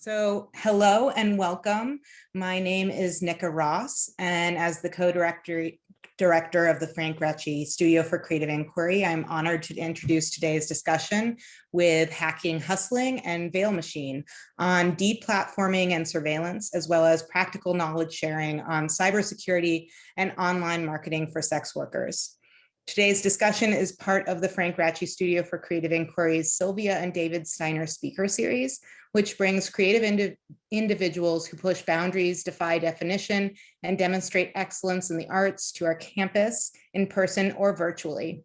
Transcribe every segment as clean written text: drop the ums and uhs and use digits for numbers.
Hello and welcome. My name is Nika Ross, and as the co-director of the Frank-Ratchye STUDIO for Creative Inquiry, I'm honored to introduce today's discussion with Hacking, Hustling, and Veil Machine on deplatforming and surveillance, as well as practical knowledge sharing on cybersecurity and online marketing for sex workers. Today's discussion is part of the Frank-Ratchye STUDIO for Creative Inquiry's Sylvia and David Steiner speaker series, which brings creative individuals who push boundaries, defy definition, and demonstrate excellence in the arts to our campus, in person or virtually,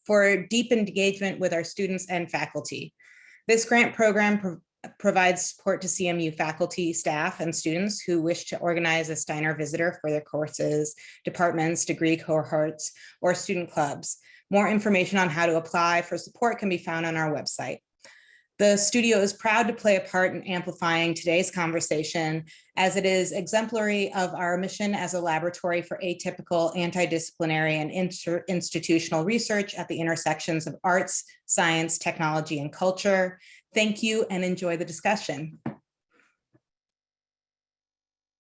for deep engagement with our students and faculty. This grant program provides support to CMU faculty, staff, and students who wish to organize a Steiner visitor for their courses, departments, degree cohorts, or student clubs. More information on how to apply for support can be found on our website. The studio is proud to play a part in amplifying today's conversation, as it is exemplary of our mission as a laboratory for atypical, antidisciplinary, and institutional research at the intersections of arts, science, technology, and culture. Thank you and enjoy the discussion.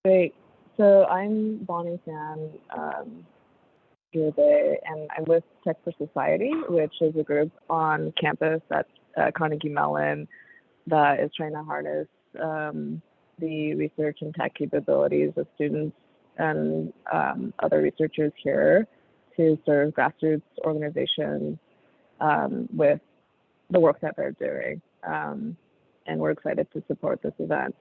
Great. So I'm Bonnie San today, and I'm with Tech for Society, which is a group on campus at Carnegie Mellon that is trying to harness the research and tech capabilities of students and other researchers here to serve grassroots organizations with the work that they're doing. And we're excited to support this event.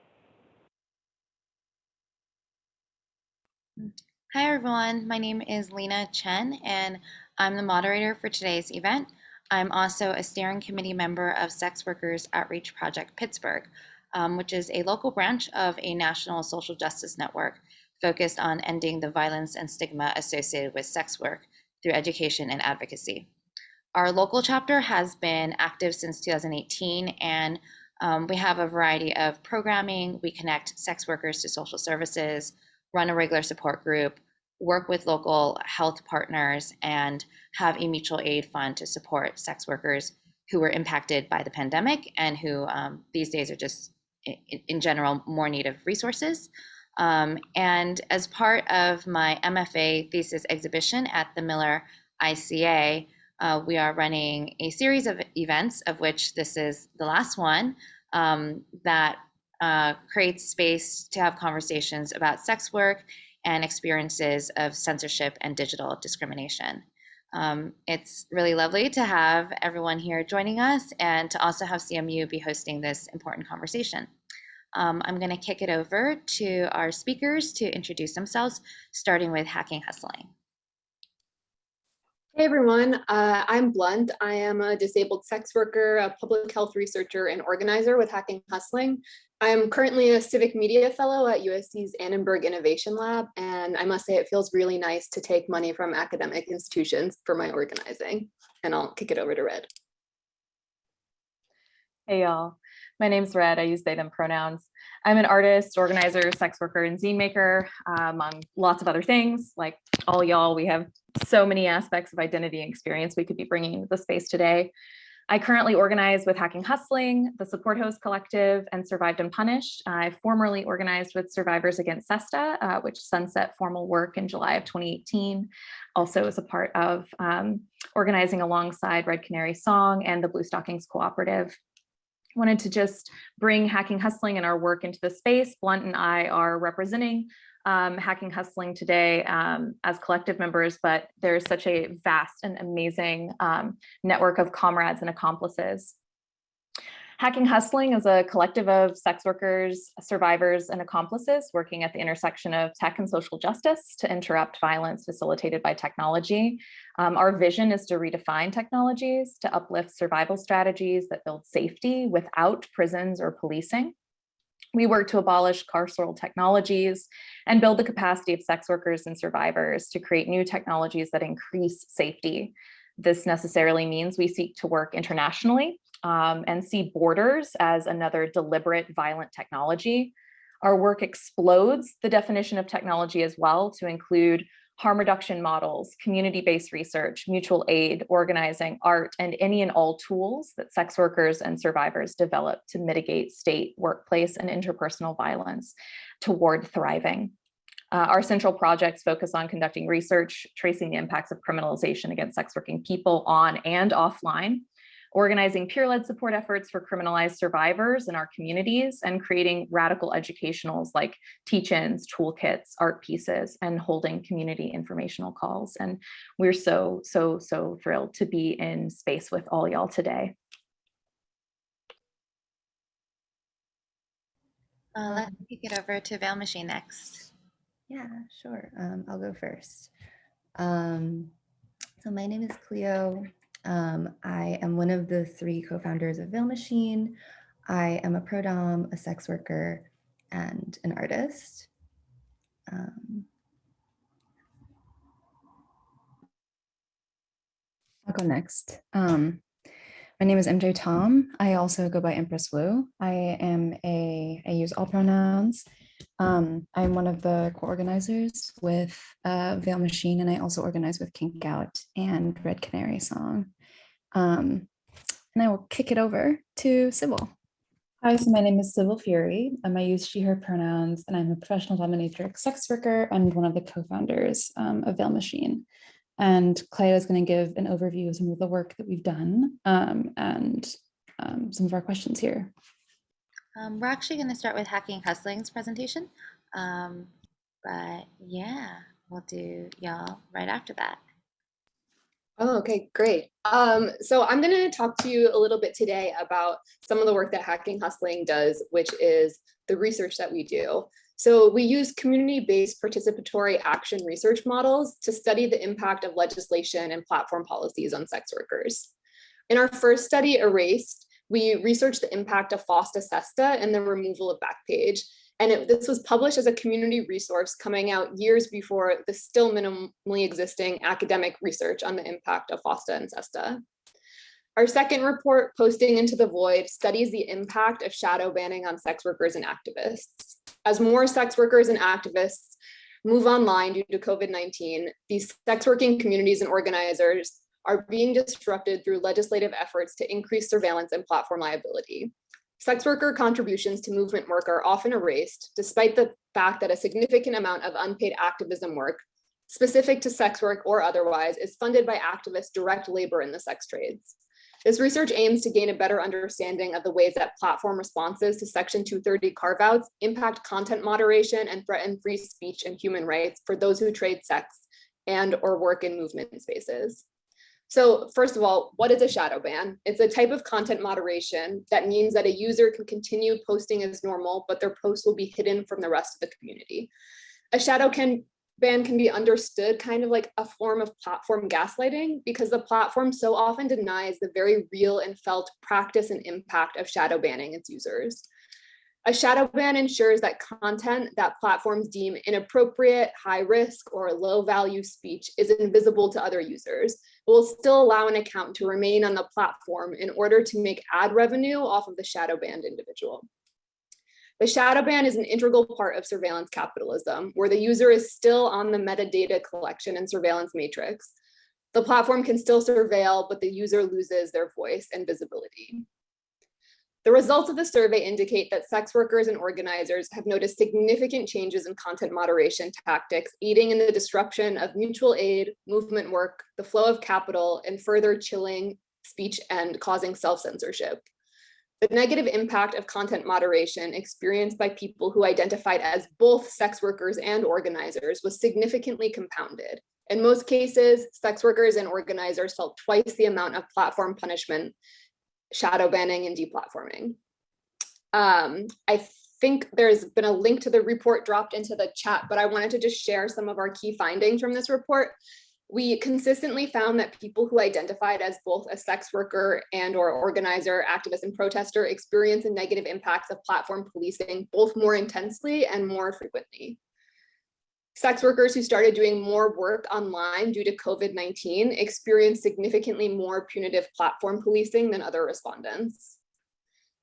Hi everyone, my name is Lena Chen and I'm the moderator for today's event. I'm also a steering committee member of Sex Workers Outreach Project Pittsburgh, which is a local branch of a national social justice network focused on ending the violence and stigma associated with sex work through education and advocacy. Our local chapter has been active since 2018, and we have a variety of programming. We connect sex workers to social services, run a regular support group, work with local health partners, and have a mutual aid fund to support sex workers who were impacted by the pandemic and who these days are just, in general, more need of resources. And as part of my MFA thesis exhibition at the Miller ICA, we are running a series of events, of which this is the last one, that creates space to have conversations about sex work and experiences of censorship and digital discrimination. It's really lovely to have everyone here joining us and to also have CMU be hosting this important conversation. I'm going to kick it over to our speakers to introduce themselves, starting with Hacking, Hustling. Hey everyone, I'm Blunt. I am a disabled sex worker, a public health researcher, and organizer with Hacking Hustling. I'm currently a civic media fellow at USC's Annenberg Innovation Lab, and I must say it feels really nice to take money from academic institutions for my organizing. And I'll kick it over to Red. Hey y'all, my name's Red. I use they, them pronouns. I'm an artist, organizer, sex worker, and zine maker, among lots of other things. Like all y'all, we have so many aspects of identity and experience we could be bringing into the space today. I currently organize with Hacking Hustling, the Support Host Collective, and Survived and Punished. I formerly organized with Survivors Against SESTA, which sunset formal work in July of 2018. Also as a part of organizing alongside Red Canary Song and the Blue Stockings Cooperative. Wanted to just bring Hacking Hustling and our work into the space. Blunt and I are representing Hacking Hustling today as collective members, but there's such a vast and amazing network of comrades and accomplices. Hacking Hustling is a collective of sex workers, survivors, and accomplices working at the intersection of tech and social justice to interrupt violence facilitated by technology. Our vision is to redefine technologies, to uplift survival strategies that build safety without prisons or policing. We work to abolish carceral technologies and build the capacity of sex workers and survivors to create new technologies that increase safety. This necessarily means we seek to work internationally and see borders as another deliberate violent technology. Our work explodes the definition of technology as well to include harm reduction models, community-based research, mutual aid, organizing, art, and any and all tools that sex workers and survivors develop to mitigate state, workplace, and interpersonal violence toward thriving. Our central projects focus on conducting research, tracing the impacts of criminalization against sex working people on and offline, organizing peer-led support efforts for criminalized survivors in our communities, and creating radical educationals like teach-ins, toolkits, art pieces, and holding community informational calls. And we're so thrilled to be in space with all y'all today. Let's kick it over to Veil Machine next. Yeah, sure. I'll go first. So my name is Cleo. I am one of the 3 co-founders of Veil Machine. I am a pro-dom, a sex worker, and an artist. I'll go next. My name is MJ Tom. I also go by Empress Wu. I use all pronouns. I'm one of the co-organizers with Veil Machine, and I also organize with Kink Out and Red Canary Song. And I will kick it over to Sybil. Hi, so my name is Sybil Fury. I use she, her pronouns, and I'm a professional dominatrix sex worker and one of the co-founders of Veil Machine. And Cleo is going to give an overview of some of the work that we've done and some of our questions here. We're actually going to start with Hacking Hustling's presentation, but yeah, we'll do y'all right after that. Oh, okay, great. So I'm going to talk to you a little bit today about some of the work that Hacking Hustling does, which is the research that we do. So we use community-based participatory action research models to study the impact of legislation and platform policies on sex workers. In our first study, Erased, we researched the impact of FOSTA-SESTA and the removal of Backpage. And this was published as a community resource coming out years before the still minimally existing academic research on the impact of FOSTA and SESTA. Our second report, Posting into the Void, studies the impact of shadow banning on sex workers and activists. As more sex workers and activists move online due to COVID-19, these sex working communities and organizers are being disrupted through legislative efforts to increase surveillance and platform liability. Sex worker contributions to movement work are often erased, despite the fact that a significant amount of unpaid activism work, specific to sex work or otherwise, is funded by activists' direct labor in the sex trades. This research aims to gain a better understanding of the ways that platform responses to Section 230 carve-outs impact content moderation and threaten free speech and human rights for those who trade sex and or work in movement spaces. So first of all, what is a shadow ban? It's a type of content moderation that means that a user can continue posting as normal, but their posts will be hidden from the rest of the community. A shadow ban can be understood kind of like a form of platform gaslighting, because the platform so often denies the very real and felt practice and impact of shadow banning its users. A shadow ban ensures that content that platforms deem inappropriate, high risk, or low value speech is invisible to other users, but will still allow an account to remain on the platform in order to make ad revenue off of the shadow banned individual. The shadow ban is an integral part of surveillance capitalism, where the user is still on the metadata collection and surveillance matrix. The platform can still surveil, but the user loses their voice and visibility. The results of the survey indicate that sex workers and organizers have noticed significant changes in content moderation tactics, aiding in the disruption of mutual aid, movement work, the flow of capital, and further chilling speech and causing self-censorship. The negative impact of content moderation experienced by people who identified as both sex workers and organizers was significantly compounded. In most cases, sex workers and organizers felt twice the amount of platform punishment, shadow banning, and deplatforming. I think there's been a link to the report dropped into the chat, but I wanted to just share some of our key findings from this report. We consistently found that people who identified as both a sex worker and or organizer, activist, and protester experience the negative impacts of platform policing both more intensely and more frequently. Sex workers who started doing more work online due to COVID-19 experienced significantly more punitive platform policing than other respondents.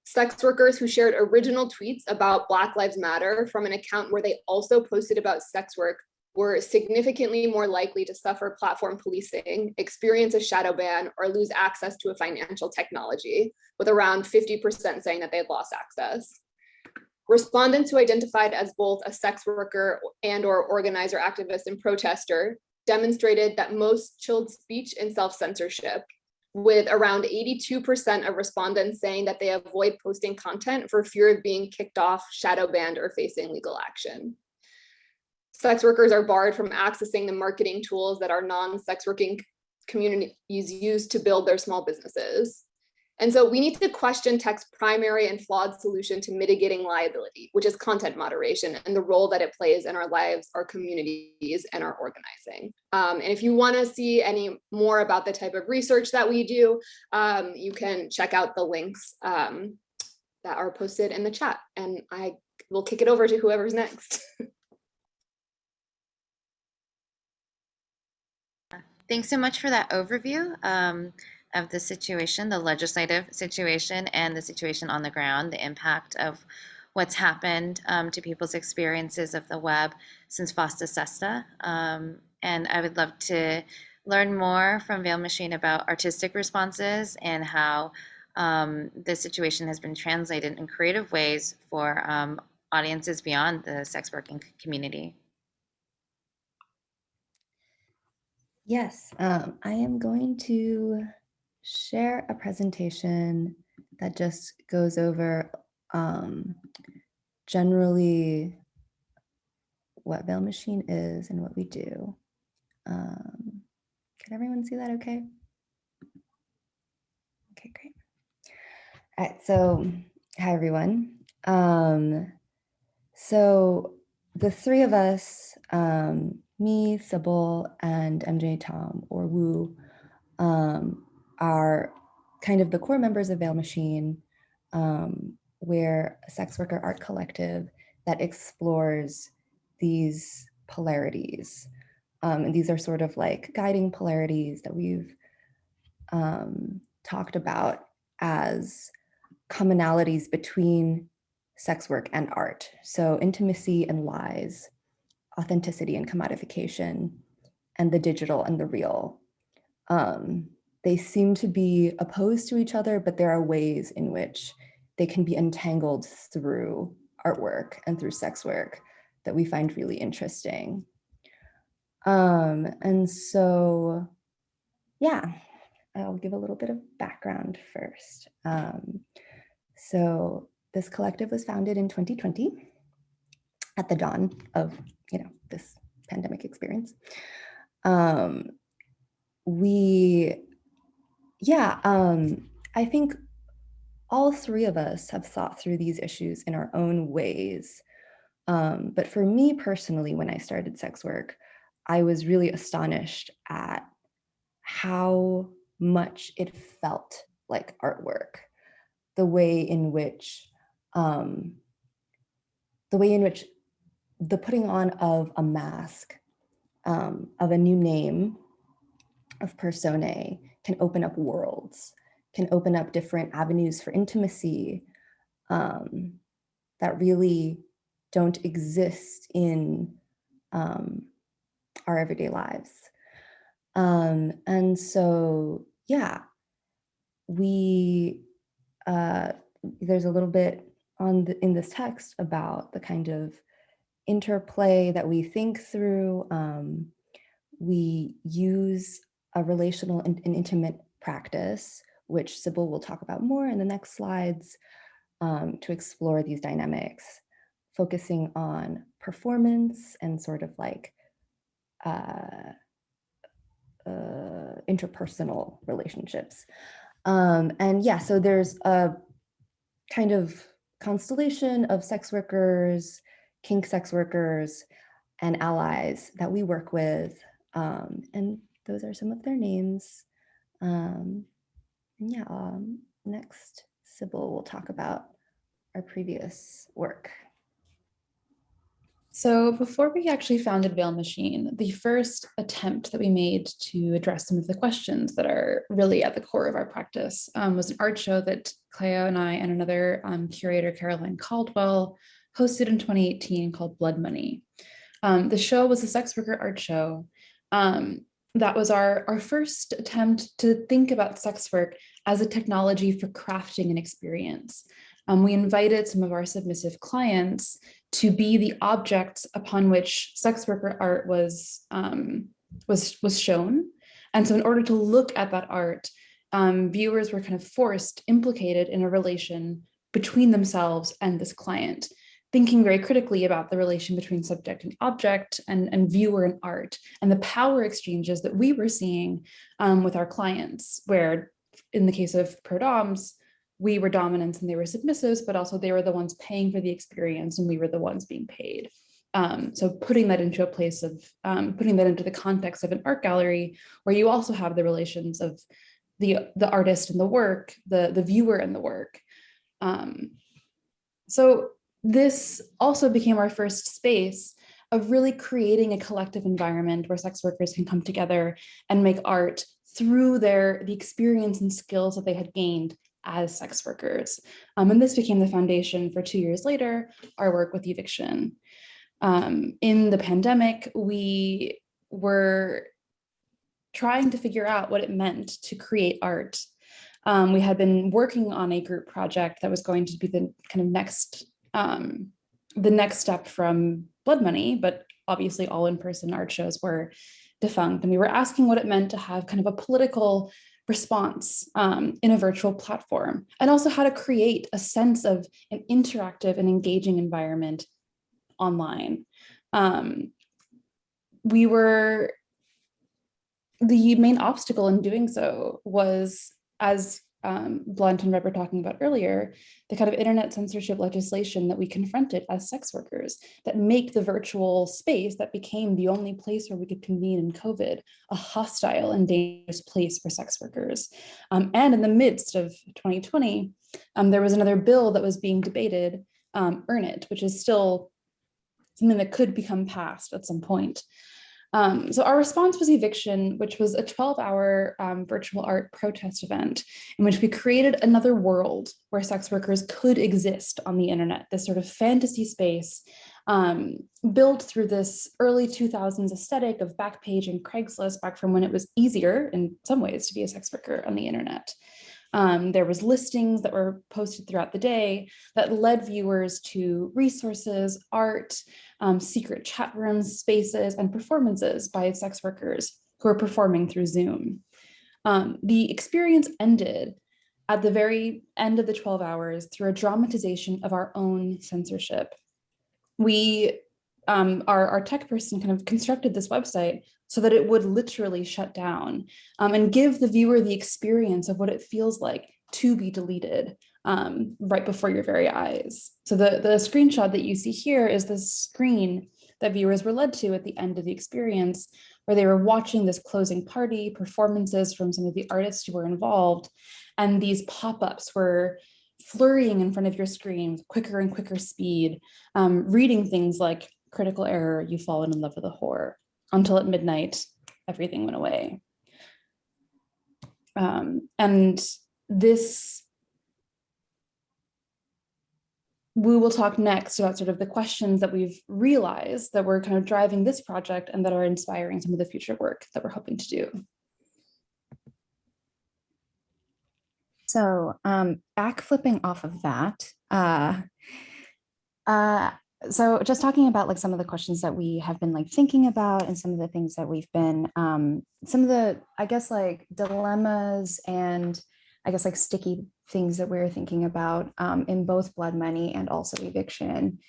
Sex workers who shared original tweets about Black Lives Matter from an account where they also posted about sex work were significantly more likely to suffer platform policing, experience a shadow ban, or lose access to a financial technology, with around 50% saying that they had lost access. Respondents who identified as both a sex worker and/or organizer, activist, and protester demonstrated that most chilled speech and self-censorship, with around 82% of respondents saying that they avoid posting content for fear of being kicked off, shadow banned, or facing legal action. Sex workers are barred from accessing the marketing tools that our non-sex working communities use to build their small businesses. And so we need to question tech's primary and flawed solution to mitigating liability, which is content moderation and the role that it plays in our lives, our communities, and our organizing. And if you want to see any more about the type of research that we do, you can check out the links that are posted in the chat. And I will kick it over to whoever's next. Thanks so much for that overview of the situation, the legislative situation, and the situation on the ground, the impact of what's happened to people's experiences of the web since FOSTA SESTA. And I would love to learn more from Veil Machine about artistic responses and how the situation has been translated in creative ways for audiences beyond the sex working community. Yes, I am going to share a presentation that just goes over generally what Veil Machine is and what we do. Can everyone see that okay? Okay, great. All right, so hi everyone. So the three of us, me, Sybil, and MJ Tom, or Wu, are kind of the core members of Veil Machine. We're a sex worker art collective that explores these polarities. And these are sort of like guiding polarities that we've talked about as commonalities between sex work and art. So intimacy and lies, authenticity and commodification, and the digital and the real. They seem to be opposed to each other, but there are ways in which they can be entangled through artwork and through sex work that we find really interesting. And so, yeah, I'll give a little bit of background first. So this collective was founded in 2020 at the dawn of, this pandemic experience. I think all three of us have thought through these issues in our own ways. But for me personally, when I started sex work, I was really astonished at how much it felt like artwork, the way in which the putting on of a mask, of a new name, of personae, can open up worlds, can open up different avenues for intimacy that really don't exist in our everyday lives. And so, yeah, there's a little bit in this text about the kind of interplay that we think through. We use a relational and intimate practice, which Sybil will talk about more in the next slides, to explore these dynamics, focusing on performance and sort of like interpersonal relationships. And yeah, so there's a kind of constellation of sex workers, kink sex workers, and allies that we work with. And those are some of their names. Next, Sybil will talk about our previous work. So before we actually founded Veil Machine, the first attempt that we made to address some of the questions that are really at the core of our practice was an art show that Cleo and I and another curator, Caroline Caldwell, hosted in 2018 called Blood Money. The show was a sex worker art show. That was our first attempt to think about sex work as a technology for crafting an experience. We invited some of our submissive clients to be the objects upon which sex worker art was shown. And so in order to look at that art, viewers were kind of forced, implicated in a relation between themselves and this client, thinking very critically about the relation between subject and object and viewer and art, and the power exchanges that we were seeing with our clients, where in the case of pro-doms, we were dominants and they were submissives, but also they were the ones paying for the experience and we were the ones being paid. So putting that into a place of, putting that into the context of an art gallery, where you also have the relations of the artist and the work, the viewer and the work. So this also became our first space of really creating a collective environment where sex workers can come together and make art through the experience and skills that they had gained as sex workers. And this became the foundation for 2 years later, our work with eviction. In the pandemic, we were trying to figure out what it meant to create art. We had been working on a group project that was going to be the kind of the next step from Blood Money, but obviously all in-person art shows were defunct. And we were asking what it meant to have kind of a political response in a virtual platform, and also how to create a sense of an interactive and engaging environment online. The main obstacle in doing so was, as Blunt and Reb were talking about earlier, the kind of internet censorship legislation that we confronted as sex workers that make the virtual space that became the only place where we could convene in COVID a hostile and dangerous place for sex workers. And in the midst of 2020, there was another bill that was being debated, Earn It, which is still something that could become passed at some point. So our response was Eviction, which was a 12-hour virtual art protest event in which we created another world where sex workers could exist on the internet, this sort of fantasy space built through this early 2000s aesthetic of Backpage and Craigslist, back from when it was easier in some ways to be a sex worker on the internet. There was listings that were posted throughout the day that led viewers to resources, art, secret chat rooms, spaces, and performances by sex workers who are performing through Zoom. The experience ended at the very end of the 12 hours through a dramatization of our own censorship. Our tech person kind of constructed this website so that it would literally shut down and give the viewer the experience of what it feels like to be deleted right before your very eyes. So the screenshot that you see here is the screen that viewers were led to at the end of the experience, where they were watching this closing party, performances from some of the artists who were involved, and these pop-ups were flurrying in front of your screen with quicker and quicker speed, reading things like critical error, you've fallen in love with a whore, until at midnight, everything went away. And this, we will talk next about sort of the questions that we've realized that were kind of driving this project and that are inspiring some of the future work that we're hoping to do. So backflipping off of that, so just talking about like some of the questions that we have been like thinking about and some of the things that we've been, some of the, I guess, like dilemmas and I guess like sticky things that we're thinking about in both Blood Money and also Eviction.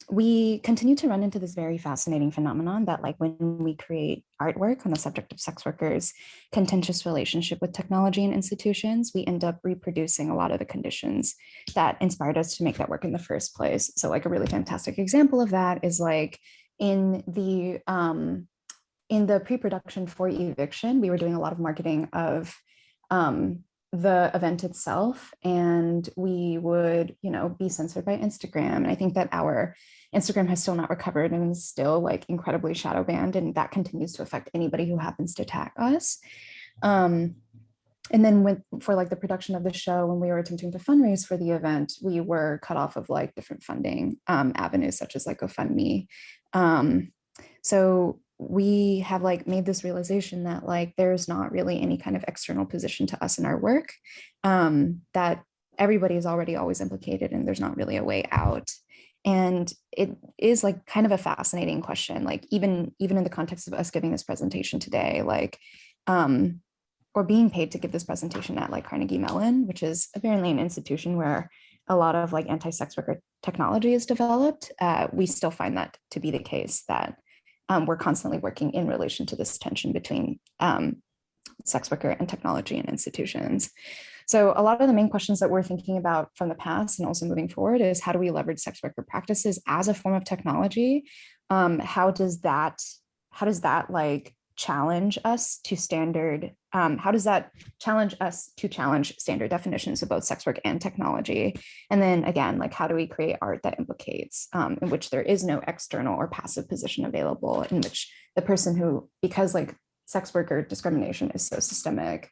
We continue to run into this very fascinating phenomenon that like when we create artwork on the subject of sex workers' contentious relationship with technology and institutions, we end up reproducing a lot of the conditions that inspired us to make that work in the first place. So like a really fantastic example of that is like in the pre-production for Eviction, we were doing a lot of marketing of the event itself, and we would, you know, be censored by Instagram. And I think that our Instagram has still not recovered and is still like incredibly shadow banned, and that continues to affect anybody who happens to tag us. And then for like the production of the show, when we were attempting to fundraise for the event, we were cut off of like different funding avenues, such as like GoFundMe. So we have like made this realization that like there's not really any kind of external position to us in our work, that everybody is already always implicated and there's not really a way out. And it is like kind of a fascinating question, like even in the context of us giving this presentation today, like, or being paid to give this presentation at like Carnegie Mellon, which is apparently an institution where a lot of like anti-sex worker technology is developed. We still find that to be the case, that we're constantly working in relation to this tension between sex worker and technology and institutions. So a lot of the main questions that we're thinking about from the past and also moving forward is, how do we leverage sex worker practices as a form of technology? How does that like challenge us to standard, how does that challenge us to challenge standard definitions of both sex work and technology? And then again, like, how do we create art that implicates, in which there is no external or passive position available, in which the person who, because like sex worker discrimination is so systemic,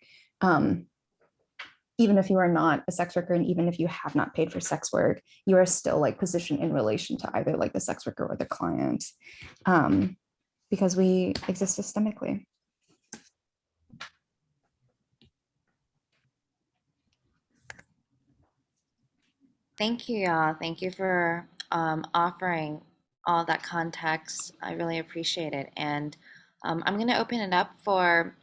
even if you are not a sex worker and even if you have not paid for sex work, you are still like positioned in relation to either like the sex worker or the client, because we exist systemically. Thank you, y'all. Thank you for offering all that context. I really appreciate it. And I'm going to open it up for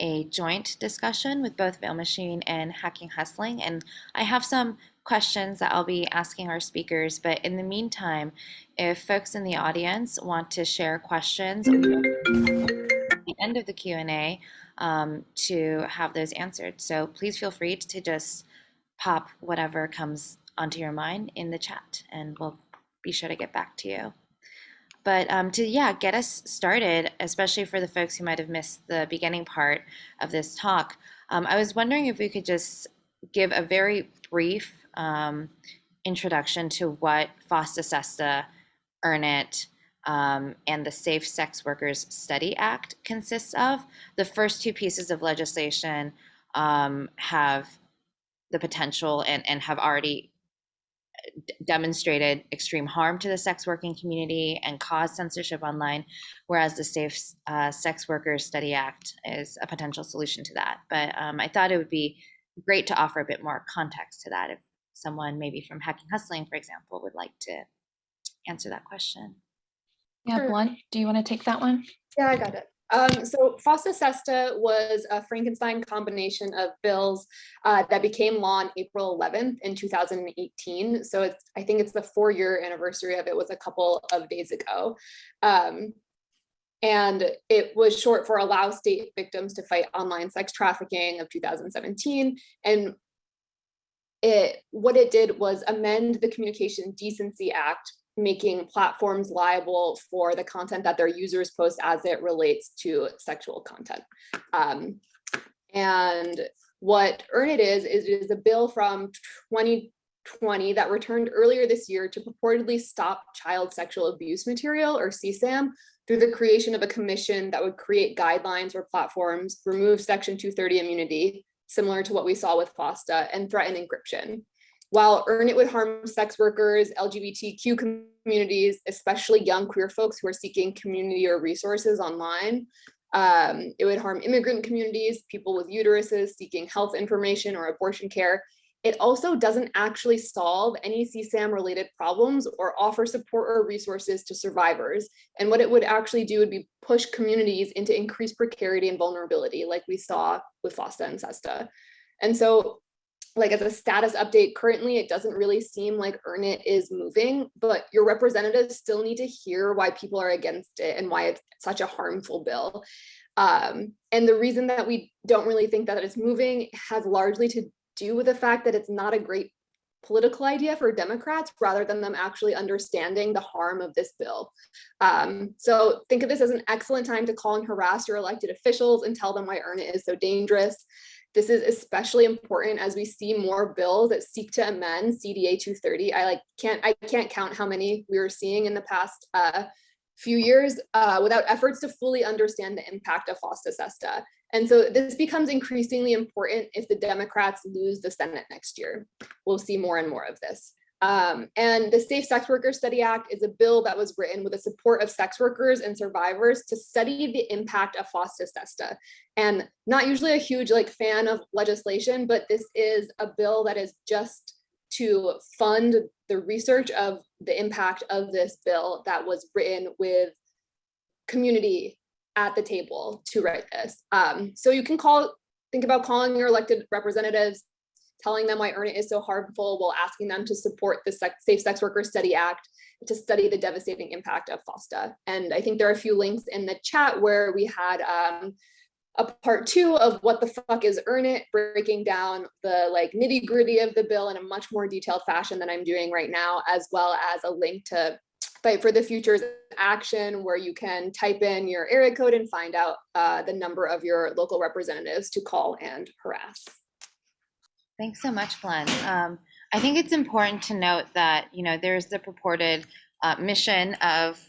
a joint discussion with both Veil Machine and Hacking Hustling. And I have some questions that I'll be asking our speakers. But in the meantime, if folks in the audience want to share questions at the end of the Q&A to have those answered. So please feel free to just pop whatever comes onto your mind in the chat, and we'll be sure to get back to you. But to get us started, especially for the folks who might have missed the beginning part of this talk, I was wondering if we could just give a very brief introduction to what FOSTA SESTA, Earn It, and the Safe Sex Workers Study Act consists of. The first two pieces of legislation have the potential and have already demonstrated extreme harm to the sex working community and caused censorship online, whereas the Safe Sex Workers Study Act is a potential solution to that. But I thought it would be great to offer a bit more context to that if someone maybe from Hacking Hustling, for example, would like to answer that question. Yeah, Sure. Blunt, do you want to take that one? Yeah, I got it. So FOSTA SESTA was a Frankenstein combination of bills that became law on April 11th in 2018. So I think it's the 4-year anniversary of it was a couple of days ago. And it was short for Allow State Victims to Fight Online Sex Trafficking of 2017. And what it did was amend the Communication Decency Act, making platforms liable for the content that their users post as it relates to sexual content. And what Earn It is a bill from 2020 that returned earlier this year to purportedly stop child sexual abuse material, or CSAM, through the creation of a commission that would create guidelines for platforms, remove Section 230 immunity, similar to what we saw with FOSTA, and threaten encryption. While Earn It would harm sex workers, LGBTQ communities, especially young queer folks who are seeking community or resources online, it would harm immigrant communities, people with uteruses seeking health information or abortion care. It also doesn't actually solve any CSAM related problems or offer support or resources to survivors. And what it would actually do would be push communities into increased precarity and vulnerability, like we saw with FOSTA and SESTA. And so, like, as a status update, currently it doesn't really seem like Earn It is moving, but your representatives still need to hear why people are against it and why it's such a harmful bill. And the reason that we don't really think that it's moving has largely to do with the fact that it's not a great political idea for Democrats, rather than them actually understanding the harm of this bill. So think of this as an excellent time to call and harass your elected officials and tell them why Earn It is so dangerous. This is especially important as we see more bills that seek to amend CDA 230. I can't count how many we were seeing in the past few years without efforts to fully understand the impact of FOSTA SESTA. And so this becomes increasingly important if the Democrats lose the Senate next year. We'll see more and more of this. And the Safe Sex Workers Study Act is a bill that was written with the support of sex workers and survivors to study the impact of FOSTA SESTA. And not usually a huge fan of legislation, but this is a bill that is just to fund the research of the impact of this bill that was written with community at the table to write this. So you can think about calling your elected representatives, telling them why Earn It is so harmful, while asking them to support the Safe Sex Workers Study Act to study the devastating impact of FOSTA. And I think there are a few links in the chat where we had a part 2 of what the fuck is Earn It, breaking down the nitty gritty of the bill in a much more detailed fashion than I'm doing right now, as well as a link to Fight for the Future's action, where you can type in your area code and find out the number of your local representatives to call and harass. Thanks so much, Glenn. I think it's important to note that, there's the purported mission of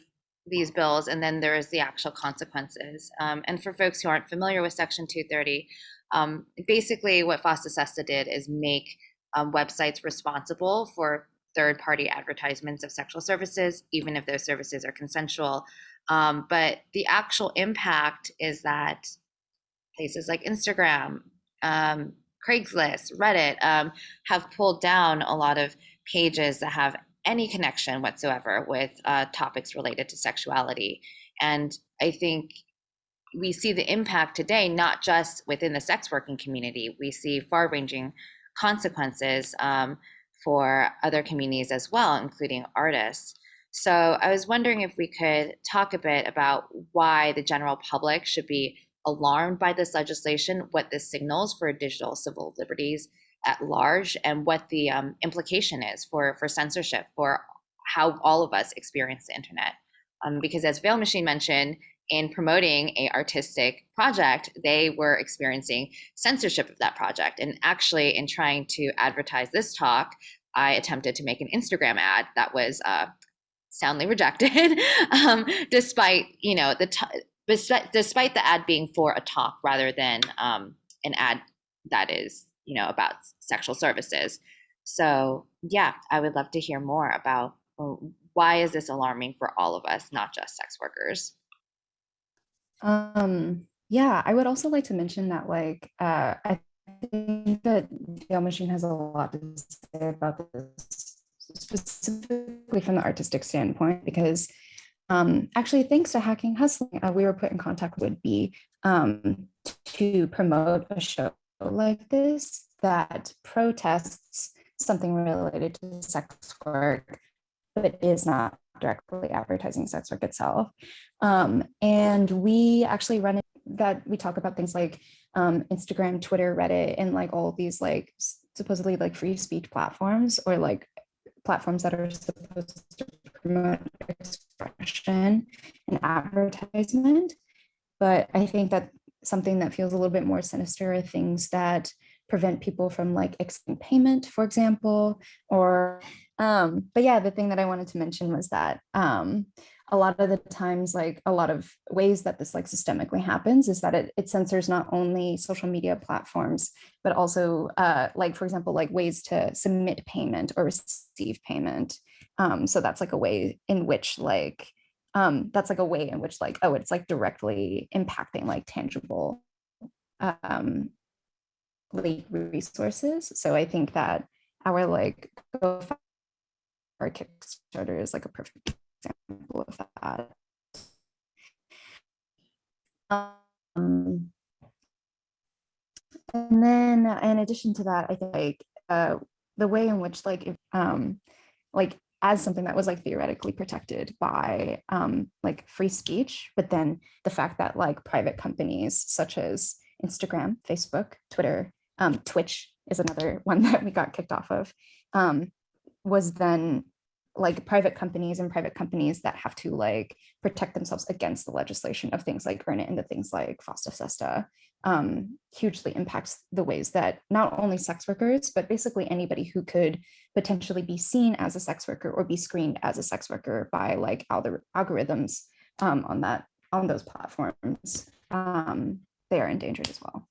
these bills, and then there's the actual consequences. And for folks who aren't familiar with Section 230, basically what FOSTA SESTA did is make websites responsible for third-party advertisements of sexual services, even if those services are consensual. But the actual impact is that places like Instagram, Craigslist, Reddit have pulled down a lot of pages that have any connection whatsoever with topics related to sexuality. And I think we see the impact today, not just within the sex working community. We see far-ranging consequences for other communities as well, including artists. So I was wondering if we could talk a bit about why the general public should be alarmed by this legislation, what this signals for digital civil liberties at large, and what the implication is for censorship, for how all of us experience the internet. Because as Veil Machine mentioned, in promoting an artistic project, they were experiencing censorship of that project. And actually, in trying to advertise this talk, I attempted to make an Instagram ad that was soundly rejected, despite despite the ad being for a talk rather than an ad that is about sexual services. So yeah, I would love to hear more about why is this alarming for all of us, not just sex workers. Yeah, I would also like to mention that I think that Veil Machine has a lot to say about this, specifically from the artistic standpoint, because actually, thanks to Hacking Hustling, we were put in contact with Would Be to promote a show like this that protests something related to sex work, but is not directly advertising sex work itself. And we actually run it that we talk about things like Instagram, Twitter, Reddit, and all of these supposedly free speech platforms, or platforms that are supposed to promote expression and advertisement. But I think that something that feels a little bit more sinister are things that prevent people from accepting payment, for example, or but yeah, the thing that I wanted to mention was that a lot of the times, a lot of ways that this systemically happens is that it censors not only social media platforms, but also for example, ways to submit payment or receive payment. So that's a way in which that's a way in which oh, it's directly impacting tangible resources. So I think that our our Kickstarter is a perfect example of that. And then in addition to that, I think the way in which as something that was theoretically protected by free speech, but then the fact that private companies such as Instagram, Facebook, Twitter, Twitch is another one that we got kicked off of, was then private companies that have to protect themselves against the legislation of things like Earn It and the things like FOSTA SESTA hugely impacts the ways that not only sex workers, but basically anybody who could potentially be seen as a sex worker or be screened as a sex worker by algorithms on those platforms. they are endangered as well.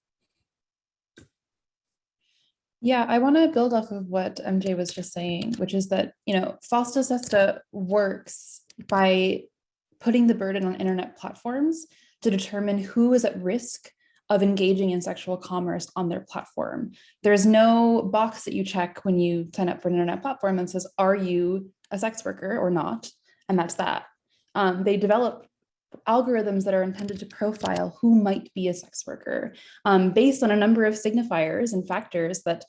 Yeah, I want to build off of what MJ was just saying, which is that, FOSTA SESTA works by putting the burden on internet platforms to determine who is at risk of engaging in sexual commerce on their platform. There's no box that you check when you sign up for an internet platform and says, are you a sex worker or not? And that's that. They develop algorithms that are intended to profile who might be a sex worker based on a number of signifiers and factors that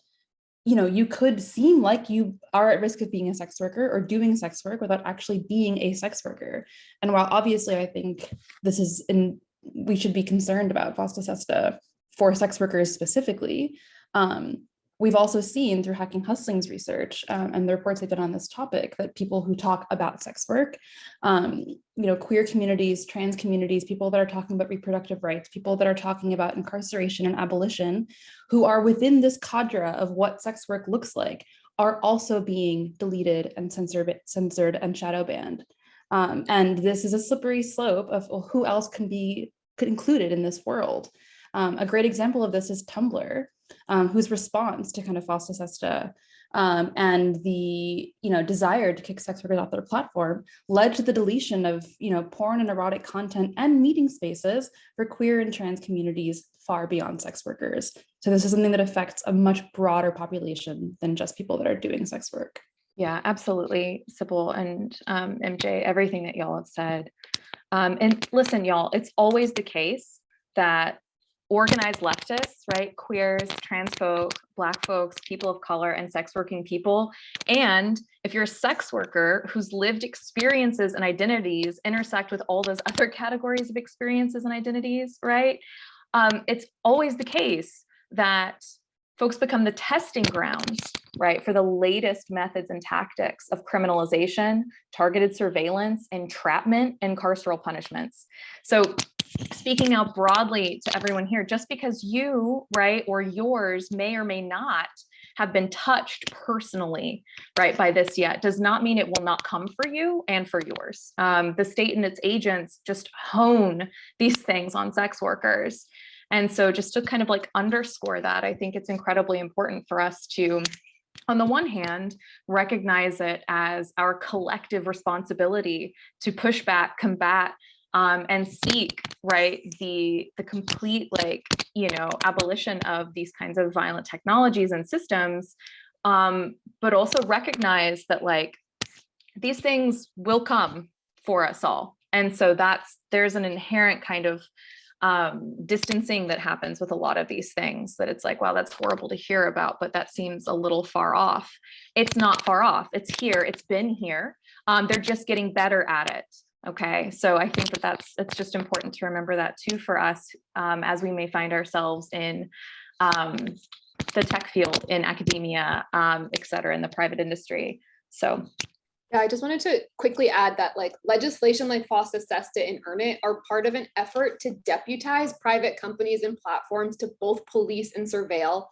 you could seem like you are at risk of being a sex worker or doing sex work without actually being a sex worker. And while obviously I think we should be concerned about FOSTA SESTA for sex workers specifically, we've also seen through Hacking Hustling's research and the reports they've done on this topic that people who talk about sex work, queer communities, trans communities, people that are talking about reproductive rights, people that are talking about incarceration and abolition, who are within this cadre of what sex work looks like, are also being deleted and censored and shadow banned. And this is a slippery slope of who else could included in this world. A great example of this is Tumblr, whose response to kind of FOSTA SESTA and the desire to kick sex workers off their platform led to the deletion of porn and erotic content and meeting spaces for queer and trans communities far beyond sex workers. So this is something that affects a much broader population than just people that are doing sex work. Yeah, absolutely, Sybil and MJ, everything that y'all have said. And listen, y'all, it's always the case that organized leftists, right, queers, trans folk, Black folks, people of color, and sex working people, and if you're a sex worker whose lived experiences and identities intersect with all those other categories of experiences and identities, right, it's always the case that folks become the testing grounds, right, for the latest methods and tactics of criminalization, targeted surveillance, entrapment, and carceral punishments. So speaking now broadly to everyone here, just because you, right, or yours may or may not have been touched personally, right, by this yet, does not mean it will not come for you and for yours. The state and its agents just hone these things on sex workers. And so just to kind of like underscore that, I think it's incredibly important for us to, on the one hand, recognize it as our collective responsibility to push back, combat, and seek, right, the complete, like, abolition of these kinds of violent technologies and systems, but also recognize that, like, these things will come for us all. And so there's an inherent kind of distancing that happens with a lot of these things, that it's like, wow, that's horrible to hear about, but that seems a little far off. It's not far off. It's here. It's been here. They're just getting better at it. Okay, so I think it's just important to remember that too for us, as we may find ourselves in the tech field, in academia, et cetera, in the private industry. So. Yeah, I just wanted to quickly add that legislation like FOSTA SESTA and EARN IT are part of an effort to deputize private companies and platforms to both police and surveil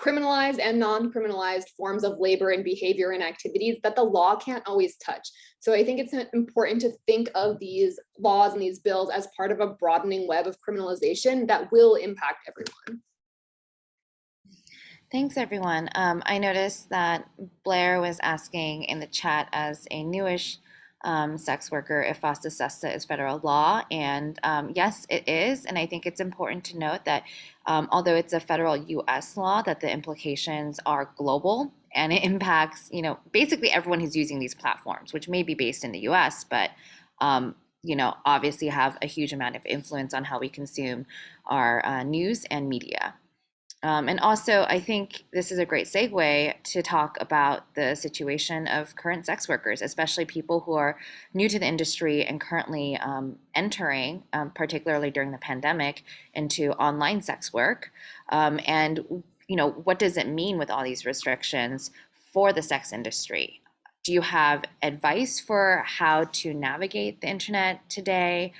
criminalized and non-criminalized forms of labor and behavior and activities that the law can't always touch. So I think it's important to think of these laws and these bills as part of a broadening web of criminalization that will impact everyone. Thanks, everyone. I noticed that Blair was asking in the chat, as a newish sex worker, if FOSTA SESTA is federal law. And yes, it is. And I think it's important to note that although it's a federal US law, that the implications are global, and it impacts, basically everyone who's using these platforms, which may be based in the US, but obviously have a huge amount of influence on how we consume our news and media. And also, I think this is a great segue to talk about the situation of current sex workers, especially people who are new to the industry and currently entering, particularly during the pandemic, into online sex work. And what does it mean with all these restrictions for the sex industry? Do you have advice for how to navigate the internet today?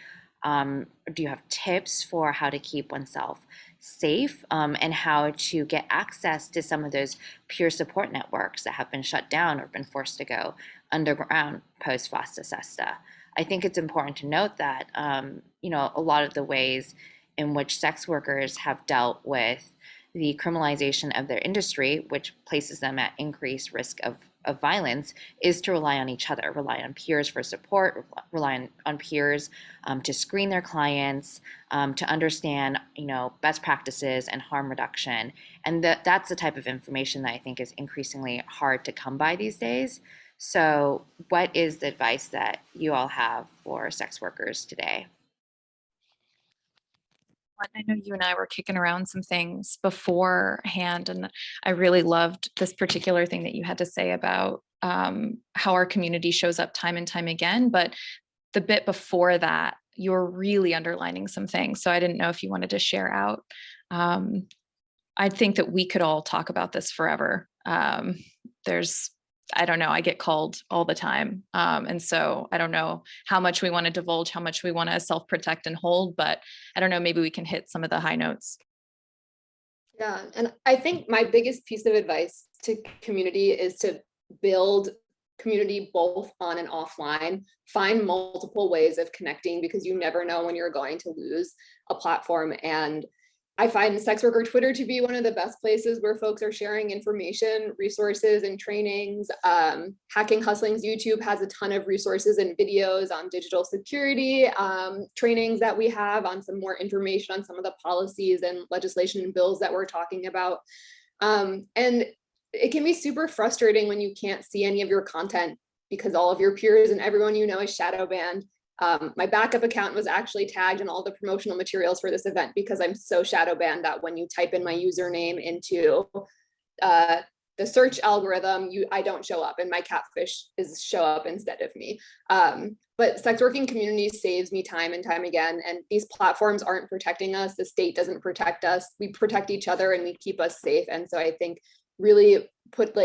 Do you have tips for how to keep oneself safe, and how to get access to some of those peer support networks that have been shut down or been forced to go underground post FOSTA SESTA? I think it's important to note that a lot of the ways in which sex workers have dealt with the criminalization of their industry, which places them at increased risk of violence, is to rely on each other, rely on peers for support, rely on peers to screen their clients, to understand, best practices and harm reduction. And that's the type of information that I think is increasingly hard to come by these days. So what is the advice that you all have for sex workers today? I know you and I were kicking around some things beforehand, and I really loved this particular thing that you had to say about how our community shows up time and time again. But the bit before that, you're really underlining some things. So I didn't know if you wanted to share out. I think that we could all talk about this forever. I don't know, I get called all the time. And so I don't know how much we want to divulge, how much we want to self-protect and hold, but I don't know, maybe we can hit some of the high notes. Yeah, and I think my biggest piece of advice to community is to build community both on and offline. Find multiple ways of connecting, because you never know when you're going to lose a platform. And I find sex worker Twitter to be one of the best places where folks are sharing information, resources, and trainings. Hacking Hustling's YouTube has a ton of resources and videos on digital security, trainings that we have on some more information on some of the policies and legislation and bills that we're talking about. And it can be super frustrating when you can't see any of your content because all of your peers and everyone you know is shadow banned. My backup account was actually tagged in all the promotional materials for this event because I'm so shadow banned that when you type in my username into the search algorithm, I don't show up, and my catfish show up instead of me. But sex working community saves me time and time again, and these platforms aren't protecting us. The state doesn't protect us. We protect each other and we keep us safe. And so I think really put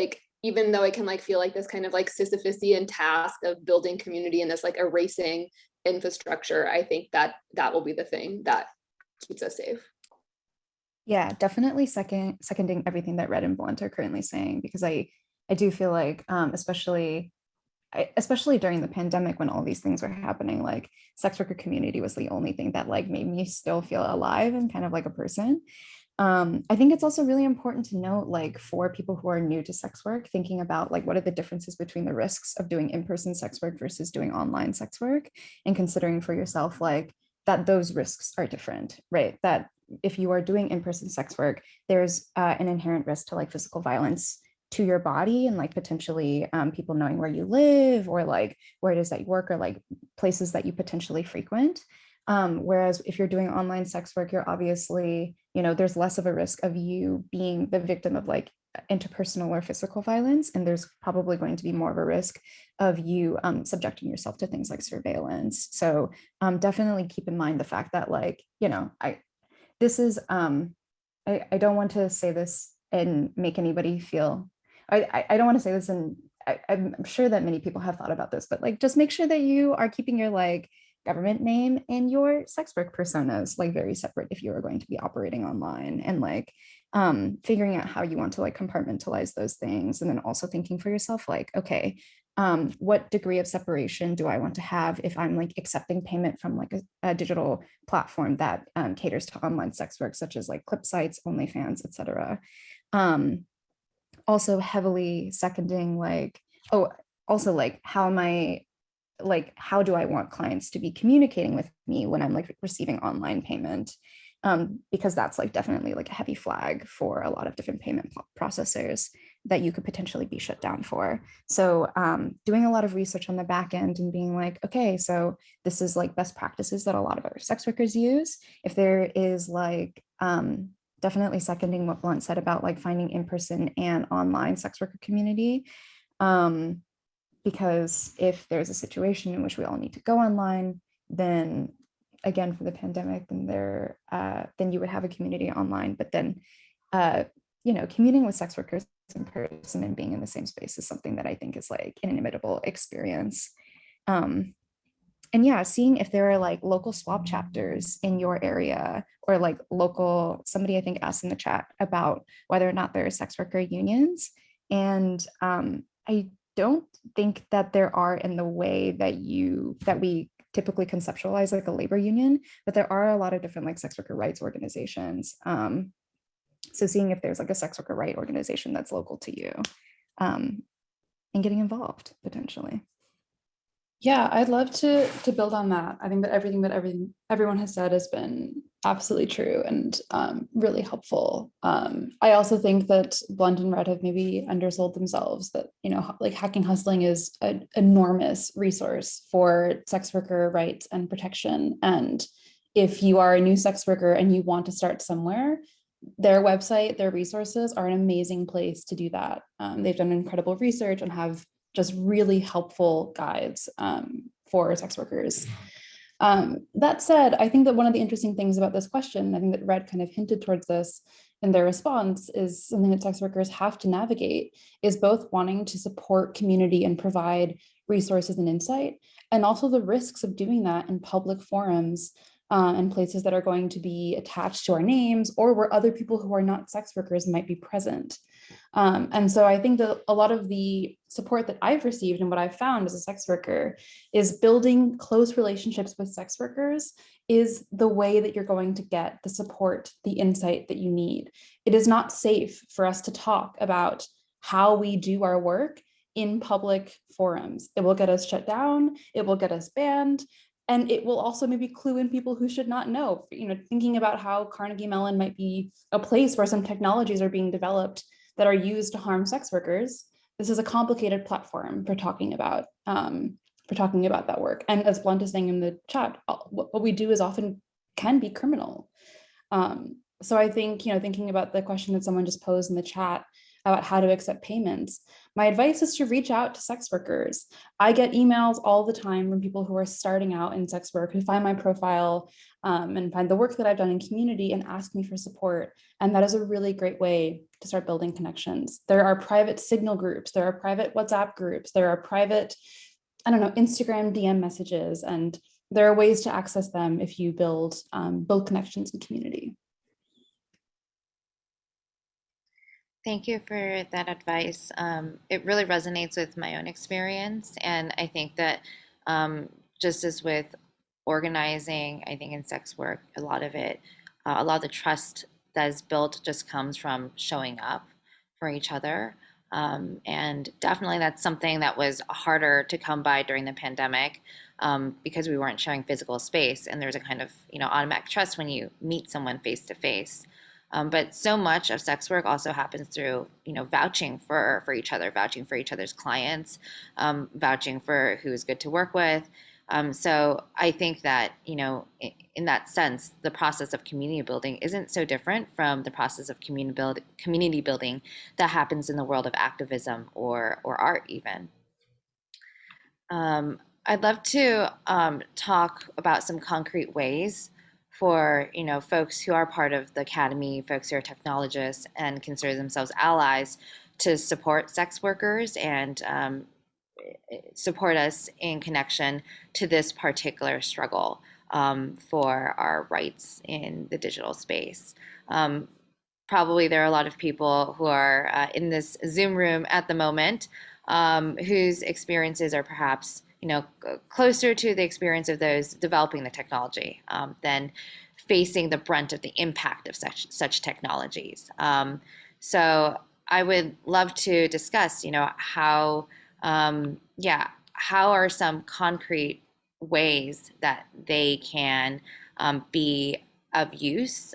even though it can feel like this kind of Sisyphusian task of building community and this erasing infrastructure, I think that will be the thing that keeps us safe. Yeah, definitely seconding everything that Red and Blunt are currently saying, because I do feel like, especially during the pandemic when all these things were happening, sex worker community was the only thing that made me still feel alive and kind of like a person. I think it's also really important to note, for people who are new to sex work, thinking about what are the differences between the risks of doing in-person sex work versus doing online sex work, and considering for yourself that those risks are different, right? That if you are doing in-person sex work, there's an inherent risk to physical violence to your body and potentially people knowing where you live or where it is that you work or places that you potentially frequent. Whereas if you're doing online sex work, you're obviously, there's less of a risk of you being the victim of interpersonal or physical violence. And there's probably going to be more of a risk of you subjecting yourself to things like surveillance. So definitely keep in mind the fact that I don't want to say this and make anybody feel, I don't want to say this, and I'm sure that many people have thought about this, but just make sure that you are keeping your government name and your sex work personas very separate if you are going to be operating online, and figuring out how you want to compartmentalize those things, and then also thinking for yourself okay, what degree of separation do I want to have if I'm accepting payment from a digital platform that caters to online sex work, such as clip sites, OnlyFans, etc. Also heavily seconding how am I how do I want clients to be communicating with me when I'm receiving online payment? Because that's definitely a heavy flag for a lot of different payment processors that you could potentially be shut down for. So doing a lot of research on the back end and being okay, so this is best practices that a lot of other sex workers use. If there is definitely seconding what Blunt said about finding in-person and online sex worker community. Because if there's a situation in which we all need to go online, then again, for the pandemic, then you would have a community online, but then, commuting with sex workers in person and being in the same space is something that I think is an inimitable experience. And yeah, seeing if there are local SWOP chapters in your area, or local, somebody I think asked in the chat about whether or not there are sex worker unions. And I don't think that there are in the way that we typically conceptualized like a labor union, but there are a lot of different like sex worker rights organizations. So seeing if there's like a sex worker right organization that's local to you, and getting involved potentially. Yeah, I'd love to build on that. I think that everyone has said has been absolutely true and really helpful. I also think that Blunt and Red have maybe undersold themselves, that, you know, like Hacking Hustling is an enormous resource for sex worker rights and protection. And if you are a new sex worker and you want to start somewhere, their website, their resources are an amazing place to do that. They've done incredible research and have just really helpful guides for sex workers. That said, I think that one of the interesting things about this question, I think that Red kind of hinted towards this in their response, is something that sex workers have to navigate, is both wanting to support community and provide resources and insight, and also the risks of doing that in public forums and places that are going to be attached to our names, or where other people who are not sex workers might be present. And so I think that a lot of the support that I've received and what I've found as a sex worker is building close relationships with sex workers is the way that you're going to get the support, the insight that you need. It is not safe for us to talk about how we do our work in public forums. It will get us shut down, it will get us banned, and it will also maybe clue in people who should not know. You know, thinking about how Carnegie Mellon might be a place where some technologies are being developed that are used to harm sex workers. This is a complicated platform for talking about that work. And as Blunt is saying in the chat, what we do is often can be criminal. So I think, you know, thinking about the question that someone just posed in the chat about how to accept payments, my advice is to reach out to sex workers. I get emails all the time from people who are starting out in sex work, who find my profile and find the work that I've done in community and ask me for support. And that is a really great way to start building connections. There are private Signal groups, there are private WhatsApp groups, there are private, I don't know, Instagram DM messages, and there are ways to access them if you build connections in community. Thank you for that advice. It really resonates with my own experience. And I think that just as with organizing, I think in sex work, a lot of the trust that is built just comes from showing up for each other. And definitely that's something that was harder to come by during the pandemic because we weren't sharing physical space. And there's a kind of, you know, automatic trust when you meet someone face to face. But so much of sex work also happens through, you know, vouching for each other, vouching for each other's clients, vouching for who is good to work with. So I think that, you know, in that sense, the process of community building isn't so different from the process of community building that happens in the world of activism or art even. I'd love to talk about some concrete ways for, you know, folks who are part of the academy, folks who are technologists and consider themselves allies, to support sex workers and support us in connection to this particular struggle for our rights in the digital space. Probably there are a lot of people who are in this Zoom room at the moment whose experiences are perhaps, you know, closer to the experience of those developing the technology than facing the brunt of the impact of such technologies. So I would love to discuss, you know, how are some concrete ways that they can be of use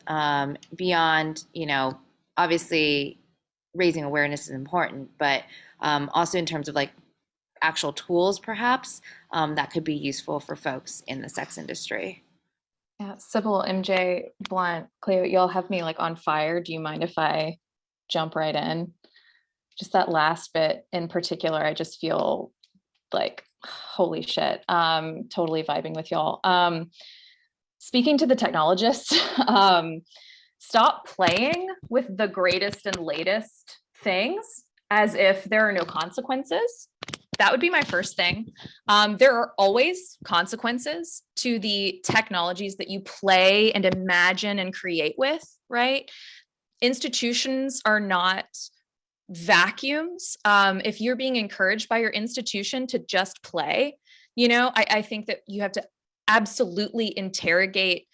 beyond, you know, obviously raising awareness is important, but also in terms of like actual tools perhaps that could be useful for folks in the sex industry. Yeah, Sybil, MJ, Blunt, Cleo, y'all have me like on fire. Do you mind if I jump right in? Just that last bit in particular, I just feel like, holy shit, totally vibing with y'all. Speaking to the technologists, stop playing with the greatest and latest things as if there are no consequences. That would be my first thing. There are always consequences to the technologies that you play and imagine and create with, right? Institutions are not vacuums. If you're being encouraged by your institution to just play, you know, I think that you have to absolutely interrogate,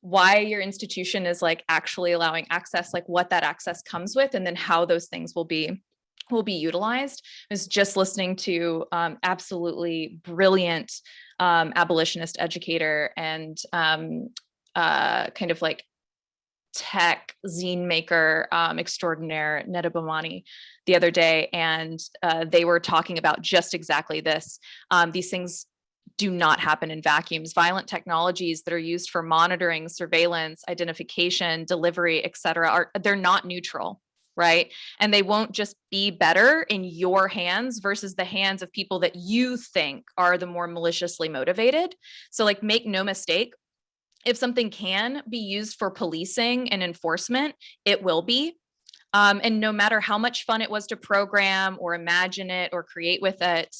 why your institution is like actually allowing access, like what that access comes with, and then how those things will be utilized. I was just listening to absolutely brilliant abolitionist educator and kind of like tech zine maker extraordinaire Neda Bomani the other day, and they were talking about just exactly this. These things do not happen in vacuums. Violent technologies that are used for monitoring, surveillance, identification, delivery, et cetera, they're not neutral, right? And they won't just be better in your hands versus the hands of people that you think are the more maliciously motivated. So like, make no mistake, if something can be used for policing and enforcement, it will be. And no matter how much fun it was to program or imagine it or create with it,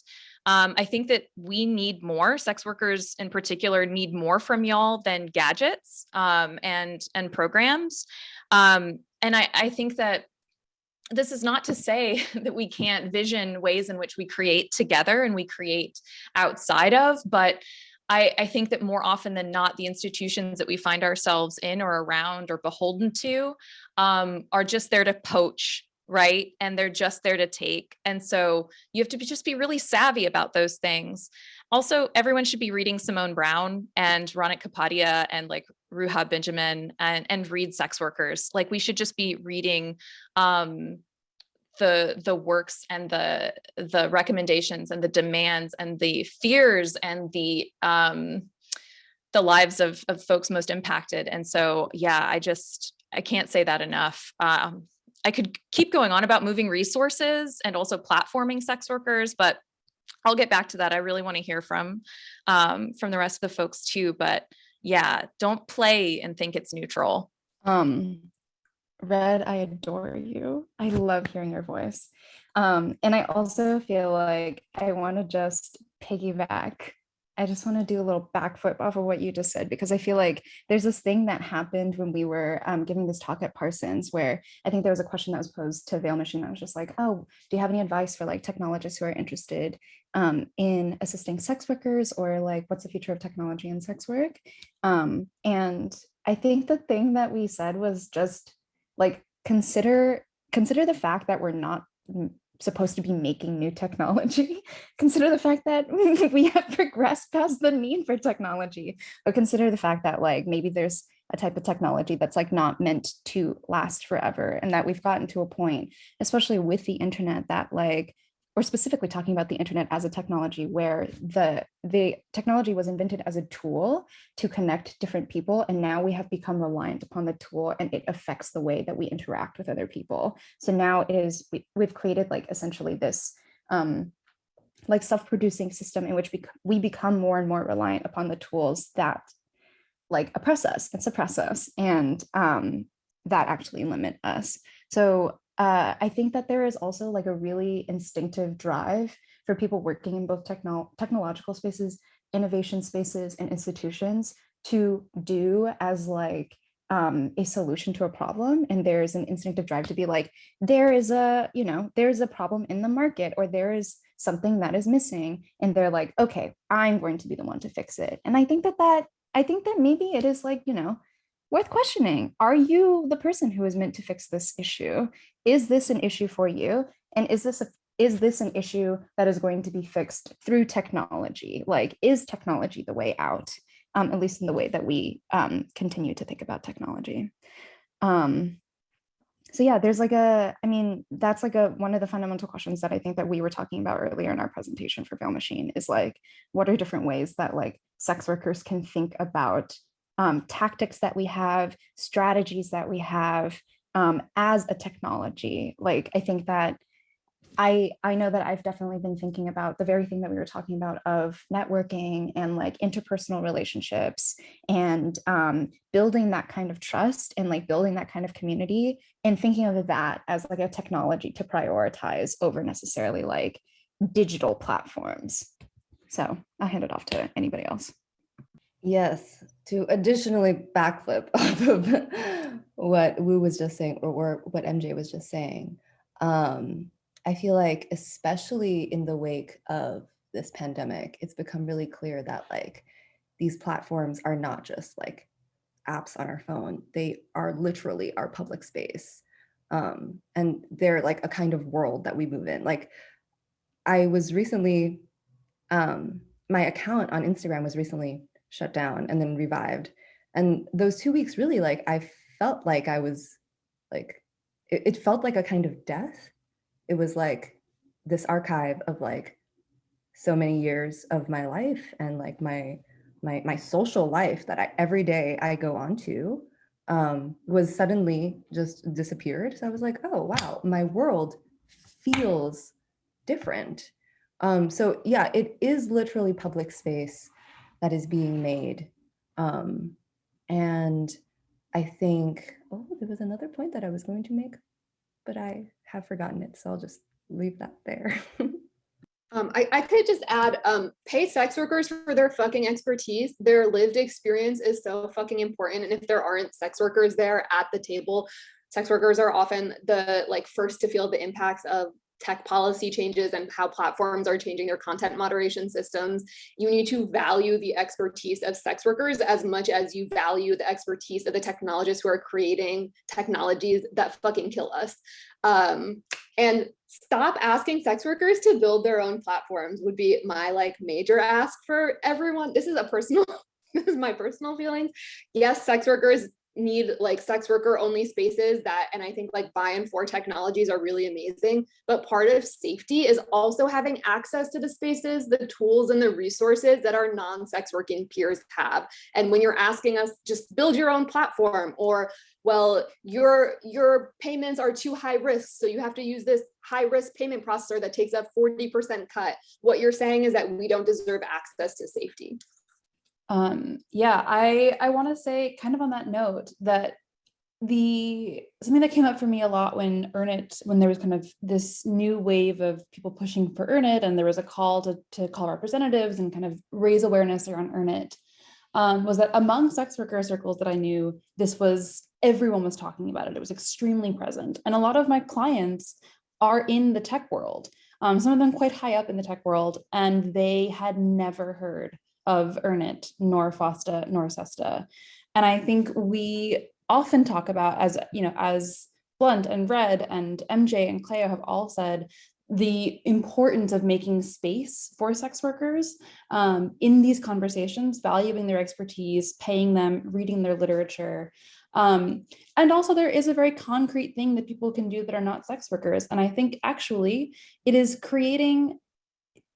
I think that we need more. Sex workers in particular need more from y'all than gadgets and programs. And I think that this is not to say that we can't vision ways in which we create together and we create outside of, but I think that more often than not, the institutions that we find ourselves in or around or beholden to are just there to poach, right? And they're just there to take. And so you have to just be really savvy about those things. Also, everyone should be reading Simone Brown and Ronit Kapadia and like Ruha Benjamin and read Sex Workers. Like, we should just be reading the works and the recommendations and the demands and the fears and the lives of folks most impacted. And so, yeah, I can't say that enough. I could keep going on about moving resources and also platforming sex workers, but I'll get back to that. I really want to hear from the rest of the folks too. But yeah, don't play and think it's neutral. Red, I adore you. I love hearing your voice. And I also feel like I want to just piggyback. I just want to do a little backflip off of what you just said, because I feel like there's this thing that happened when we were giving this talk at Parsons, where I think there was a question that was posed to Veil Machine that was just like, oh, do you have any advice for like technologists who are interested in assisting sex workers, or like, what's the future of technology in sex work? And I think the thing that we said was just like, consider the fact that we're not supposed to be making new technology. Consider the fact that we have progressed past the need for technology, but consider the fact that like maybe there's a type of technology that's like not meant to last forever, and that we've gotten to a point, especially with the internet, that like, or specifically talking about the internet as a technology, where the technology was invented as a tool to connect different people, and now we have become reliant upon the tool, and it affects the way that we interact with other people. So now it is, we've created like essentially this like self-producing system in which we become more and more reliant upon the tools that like oppress us and suppress us, and that actually limit us. So I think that there is also like a really instinctive drive for people working in both technological spaces, innovation spaces, and institutions to do as like a solution to a problem. And there's an instinctive drive to be like, there's a problem in the market, or there is something that is missing. And they're like, okay, I'm going to be the one to fix it. And I think that maybe it is like, worth questioning. Are you the person who is meant to fix this issue? Is this an issue for you? And is this an issue that is going to be fixed through technology? Like, is technology the way out? At least in the way that we continue to think about technology. So yeah, there's like that's like one of the fundamental questions that I think that we were talking about earlier in our presentation for Veil Machine, is like, what are different ways that like sex workers can think about tactics that we have, strategies that we have as a technology. Like, I think that I know that I've definitely been thinking about the very thing that we were talking about of networking and like interpersonal relationships, and building that kind of trust and like building that kind of community, and thinking of that as like a technology to prioritize over necessarily like digital platforms. So I'll hand it off to anybody else. Yes, to additionally backflip off of what Wu was just saying, or what MJ was just saying, I feel like, especially in the wake of this pandemic, it's become really clear that like these platforms are not just like apps on our phone. They are literally our public space. And they're like a kind of world that we move in. Like I was recently, my account on Instagram was recently shut down and then revived. And those 2 weeks really like, I felt like I was like, it felt like a kind of death. It was like this archive of like so many years of my life and like my social life that every day I go on to was suddenly just disappeared. So I was like, oh wow, my world feels different. So yeah, it is literally public space that is being made. And I think, oh, there was another point that I was going to make, but I have forgotten it. So I'll just leave that there. I could just add, pay sex workers for their fucking expertise. Their lived experience is so fucking important. And if there aren't sex workers there at the table, sex workers are often the like first to feel the impacts of tech policy changes and how platforms are changing their content moderation systems. You need to value the expertise of sex workers as much as you value the expertise of the technologists who are creating technologies that fucking kill us. And stop asking sex workers to build their own platforms would be my like major ask for everyone. This is a personal, this is my personal feelings. Yes, sex workers need like sex worker only spaces that, and I think like by and for technologies are really amazing, but part of safety is also having access to the spaces, the tools and the resources that our non-sex working peers have. And when you're asking us just build your own platform, or well, your payments are too high risk, so you have to use this high risk payment processor that takes a 40% cut, what you're saying is that we don't deserve access to safety. Yeah, I want to say kind of on that note that something that came up for me a lot when there was kind of this new wave of people pushing for Earn It, and there was a call to call representatives and kind of raise awareness around Earn It, was that among sex worker circles that I knew, everyone was talking about it. It was extremely present. And a lot of my clients are in the tech world, some of them quite high up in the tech world, and they had never heard of Earn It, nor FOSTA, nor SESTA. And I think we often talk about, as you know, as Blunt and Red and MJ and Cleo have all said, the importance of making space for sex workers in these conversations, valuing their expertise, paying them, reading their literature. And also there is a very concrete thing that people can do that are not sex workers. And I think actually it is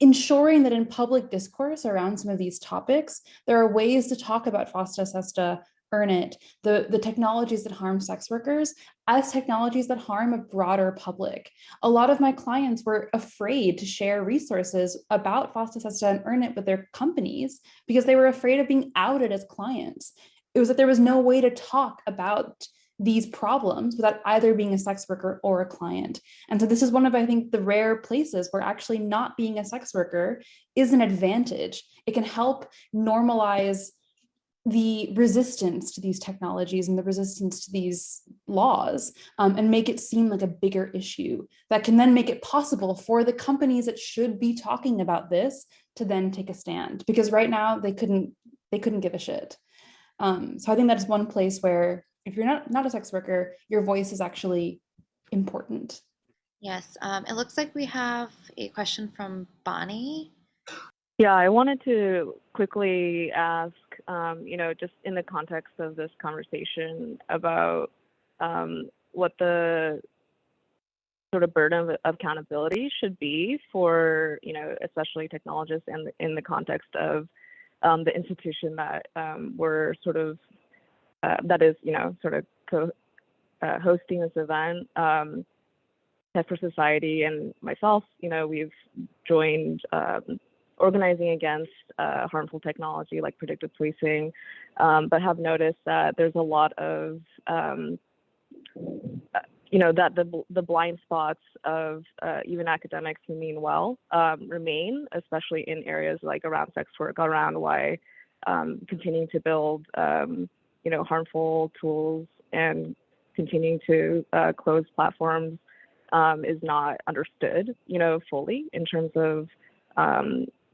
ensuring that in public discourse around some of these topics, there are ways to talk about FOSTA, SESTA, Earn It, the technologies that harm sex workers as technologies that harm a broader public. A lot of my clients were afraid to share resources about FOSTA, SESTA, and Earn It with their companies because they were afraid of being outed as clients. It was that there was no way to talk about these problems without either being a sex worker or a client. And so this is one of, I think, the rare places where actually not being a sex worker is an advantage. It can help normalize the resistance to these technologies and the resistance to these laws, and make it seem like a bigger issue that can then make it possible for the companies that should be talking about this to then take a stand, because right now they couldn't give a shit. So I think that's one place where if you're not a sex worker, your voice is actually important. Yes, it looks like we have a question from Bonnie. Yeah, I wanted to quickly ask, just in the context of this conversation about what the sort of burden of accountability should be for, especially technologists and in the context of the institution that we're sort of, that is, hosting this event. Tech for Society and myself, we've joined organizing against harmful technology like predictive policing, but have noticed that there's a lot of, that the blind spots of even academics who mean well remain, especially in areas like around sex work, around why continuing to build, harmful tools and continuing to close platforms is not understood, fully in terms of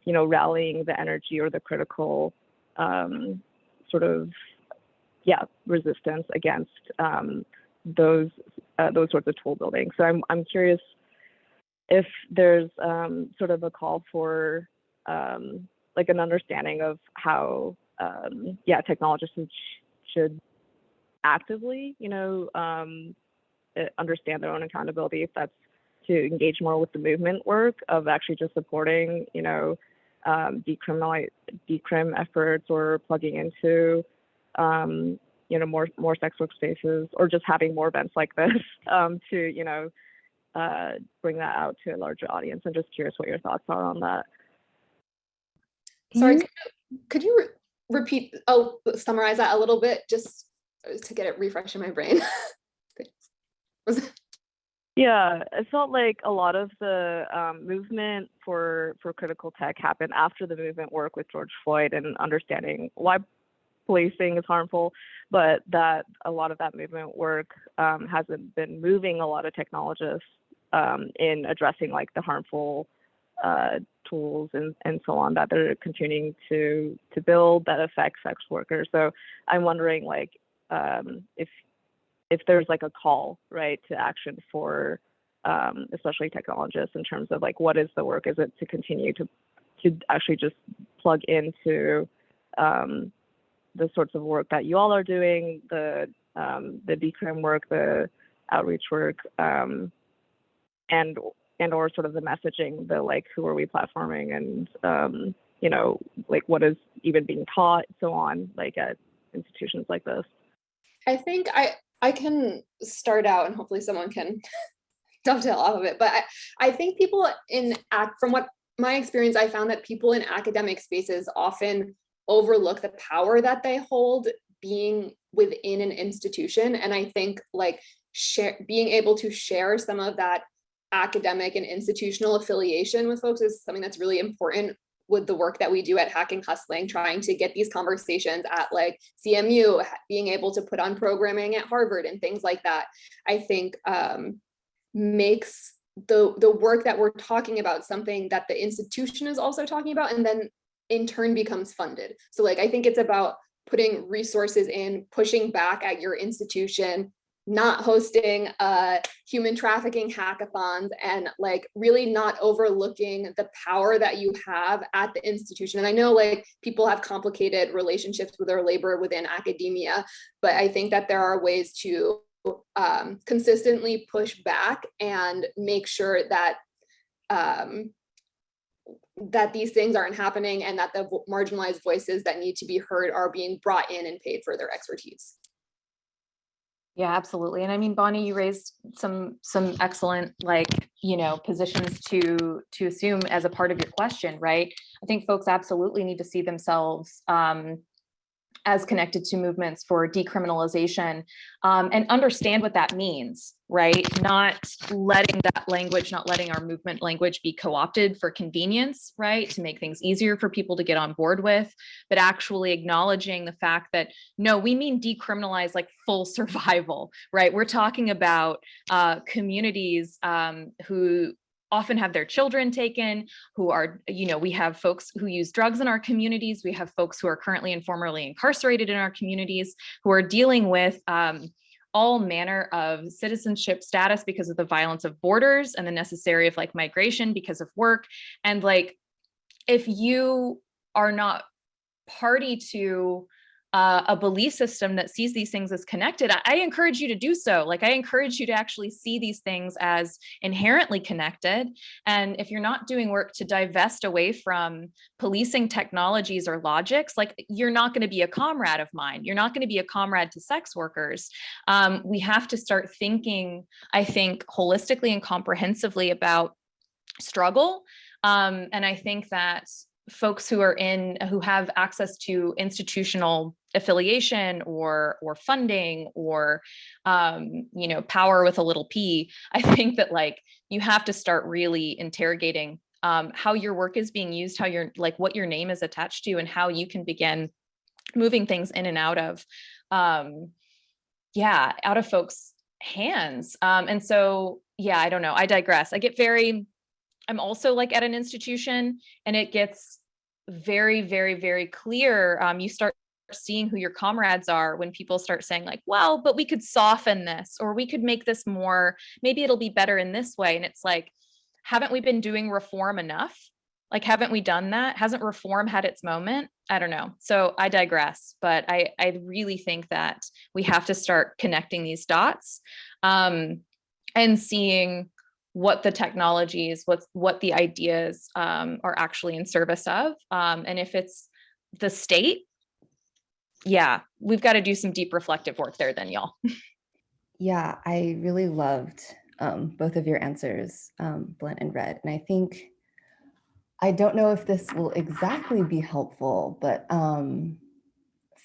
rallying the energy or the critical sort of resistance against those sorts of tool building. So I'm curious if there's sort of a call for like an understanding of how technologists should actively understand their own accountability, if that's to engage more with the movement work of actually just supporting decrim efforts, or plugging into more sex work spaces, or just having more events like this to bring that out to a larger audience. I'm just curious what your thoughts are on that. Sorry, could you repeat, summarize that a little bit, just to get it refresh in my brain? Yeah, it felt like a lot of the movement for critical tech happened after the movement work with George Floyd and understanding why policing is harmful, but that a lot of that movement work hasn't been moving a lot of technologists in addressing like the harmful tools and so on that they're continuing to build that affect sex workers. So I'm wondering like if there's like a call, right, to action for especially technologists in terms of like what is the work? Is it to continue to actually just plug into the sorts of work that you all are doing, the decrim work, the outreach work, and or sort of the messaging, the like who are we platforming, and like what is even being taught, so on, like at institutions like this. I think I can start out, and hopefully someone can dovetail off of it. But I think people from what my experience, I found that people in academic spaces often overlook the power that they hold being within an institution. And I think like being able to share some of that academic and institutional affiliation with folks is something that's really important with the work that we do at Hacking Hustling, trying to get these conversations at like CMU, being able to put on programming at Harvard and things like that, I think makes the work that we're talking about something that the institution is also talking about, and then in turn becomes funded. So like, I think it's about putting resources in, pushing back at your institution, not hosting human trafficking hackathons, and like really not overlooking the power that you have at the institution. And I know like people have complicated relationships with their labor within academia, but I think that there are ways to consistently push back and make sure that that these things aren't happening, and that the marginalized voices that need to be heard are being brought in and paid for their expertise. Yeah, absolutely. And I mean, Bonnie, you raised some excellent positions to assume as a part of your question, right? I think folks absolutely need to see themselves as connected to movements for decriminalization, and understand what that means, right? Not letting our movement language be co-opted for convenience, right? To make things easier for people to get on board with, but actually acknowledging the fact that, no, we mean decriminalize like full survival, right? We're talking about communities who often have their children taken, who are, we have folks who use drugs in our communities. We have folks who are currently and formerly incarcerated in our communities, who are dealing with all manner of citizenship status because of the violence of borders and the necessary of like migration because of work. And like, if you are not party to a belief system that sees these things as connected, I encourage you to do so. Like, I encourage you to actually see these things as inherently connected. And if you're not doing work to divest away from policing technologies or logics, like, you're not going to be a comrade of mine. You're not going to be a comrade to sex workers. We have to start thinking, I think, holistically and comprehensively about struggle. And I think that folks who have access to institutional affiliation or funding or power with a little p, I think that like you have to start really interrogating how your work is being used, how what your name is attached to, and how you can begin moving things in and out of folks' hands. And so, yeah, I don't know. I digress. I get very I'm also like at an institution, and it gets very, very, very clear. You start seeing who your comrades are when people start saying like, well, but we could soften this, or we could make this more, maybe it'll be better in this way. And it's like, haven't we been doing reform enough? Like, haven't we done that? Hasn't reform had its moment? I don't know. So I digress, but I really think that we have to start connecting these dots, and seeing what the technologies, what the ideas are actually in service of. And if it's the state, yeah, we've got to do some deep reflective work there then, y'all. Yeah, I really loved both of your answers, Blent and Red. And I think, I don't know if this will exactly be helpful, but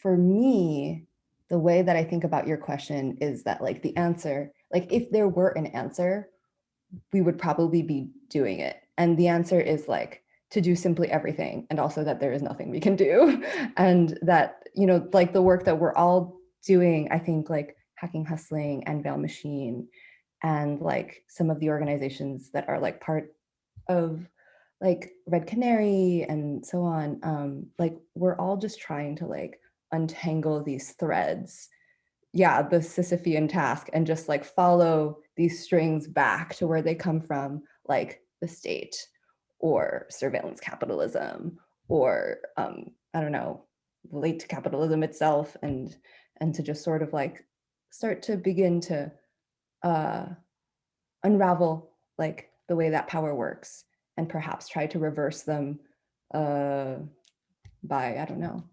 for me, the way that I think about your question is that like the answer, like if there were an answer, we would probably be doing it. And the answer is like to do simply everything, and also that there is nothing we can do. And that, you know, like the work that we're all doing, I think like Hacking Hustling and Veil Machine, and like some of the organizations that are like part of like Red Canary and so on, like we're all just trying to like untangle these threads, yeah, the Sisyphean task, and just like follow these strings back to where they come from, like the state or surveillance capitalism, or I don't know, late capitalism itself, and to just sort of like start to begin to unravel like the way that power works, and perhaps try to reverse them by, I don't know,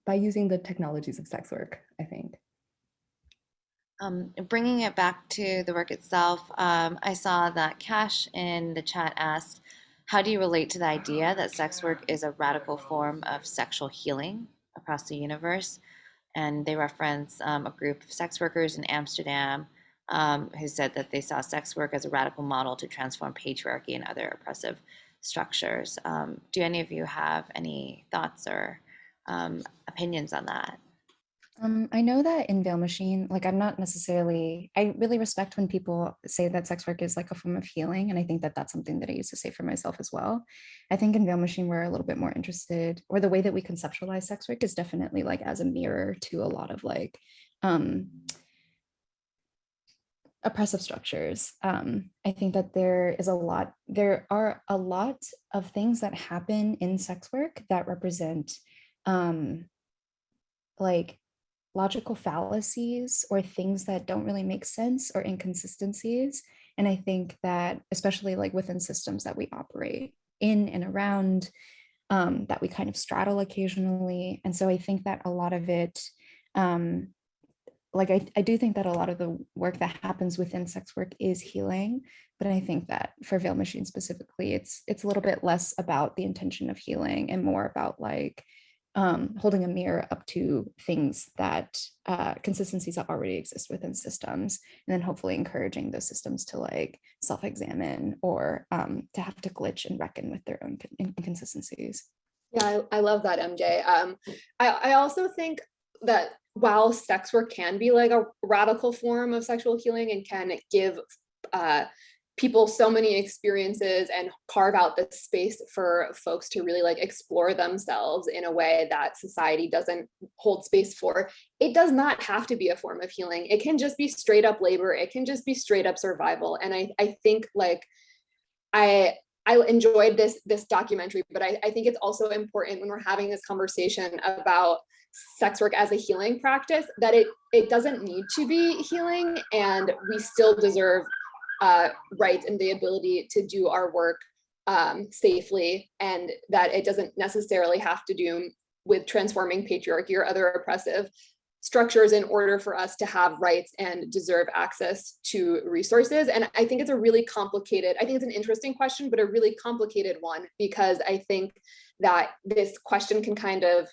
by using the technologies of sex work, I think. Bringing it back to the work itself, I saw that Cash in the chat asked, how do you relate to the idea that sex work is a radical form of sexual healing across the universe? And they reference a group of sex workers in Amsterdam who said that they saw sex work as a radical model to transform patriarchy and other oppressive structures. Do any of you have any thoughts or opinions on that? I know that in Veil Machine, like I'm not necessarily, I really respect when people say that sex work is like a form of healing. And I think that that's something that I used to say for myself as well. I think in Veil Machine, we're a little bit more interested, or the way that we conceptualize sex work is definitely like as a mirror to a lot of like oppressive structures. I think that there are a lot of things that happen in sex work that represent like logical fallacies or things that don't really make sense or inconsistencies. And I think that especially like within systems that we operate in and around, that we kind of straddle occasionally. And so I think that a lot of it, like I do think that a lot of the work that happens within sex work is healing, but I think that for Veil Machine specifically, it's a little bit less about the intention of healing and more about like holding a mirror up to things that consistencies that already exist within systems, and then hopefully encouraging those systems to like self-examine or to have to glitch and reckon with their own inconsistencies. Yeah, I love that, MJ. I also think that while sex work can be like a radical form of sexual healing and can give people so many experiences and carve out the space for folks to really like explore themselves in a way that society doesn't hold space for, it does not have to be a form of healing. It can just be straight up labor. It can just be straight up survival. And I think like I enjoyed this documentary, but I think it's also important when we're having this conversation about sex work as a healing practice that it doesn't need to be healing, and we still deserve rights and the ability to do our work safely, and that it doesn't necessarily have to do with transforming patriarchy or other oppressive structures in order for us to have rights and deserve access to resources. And I think it's a really complicated, I think it's an interesting question, but a really complicated one, because I think that this question can kind of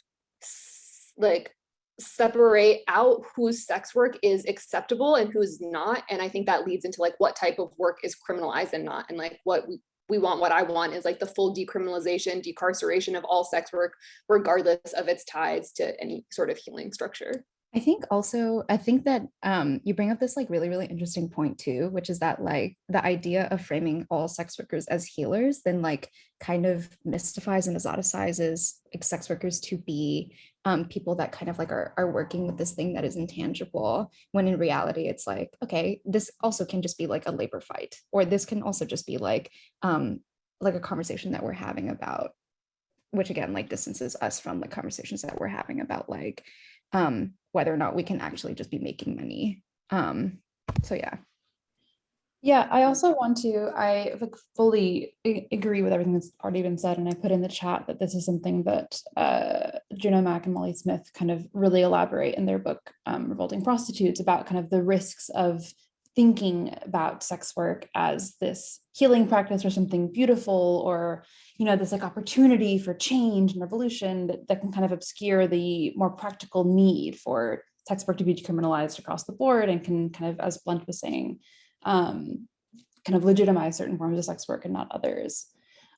like separate out whose sex work is acceptable and who's not. And I think that leads into like what type of work is criminalized and not. And like what we want, what I want is like the full decriminalization, decarceration of all sex work, regardless of its ties to any sort of healing structure. I think that you bring up this like really, really interesting point too, which is that like the idea of framing all sex workers as healers then like kind of mystifies and exoticizes like, sex workers to be people that kind of like are working with this thing that is intangible, when in reality it's like, okay, this also can just be like a labor fight, or this can also just be like a conversation that we're having about, which again like distances us from the conversations that we're having about like whether or not we can actually just be making money. So yeah. Yeah, I also want to, I like fully agree with everything that's already been said. And I put in the chat that this is something that Juno Mack and Molly Smith kind of really elaborate in their book, Revolting Prostitutes, about kind of the risks of thinking about sex work as this healing practice or something beautiful, or, you know, this like opportunity for change and revolution that can kind of obscure the more practical need for sex work to be decriminalized across the board, and can kind of, as Blunt was saying, kind of legitimize certain forms of sex work and not others.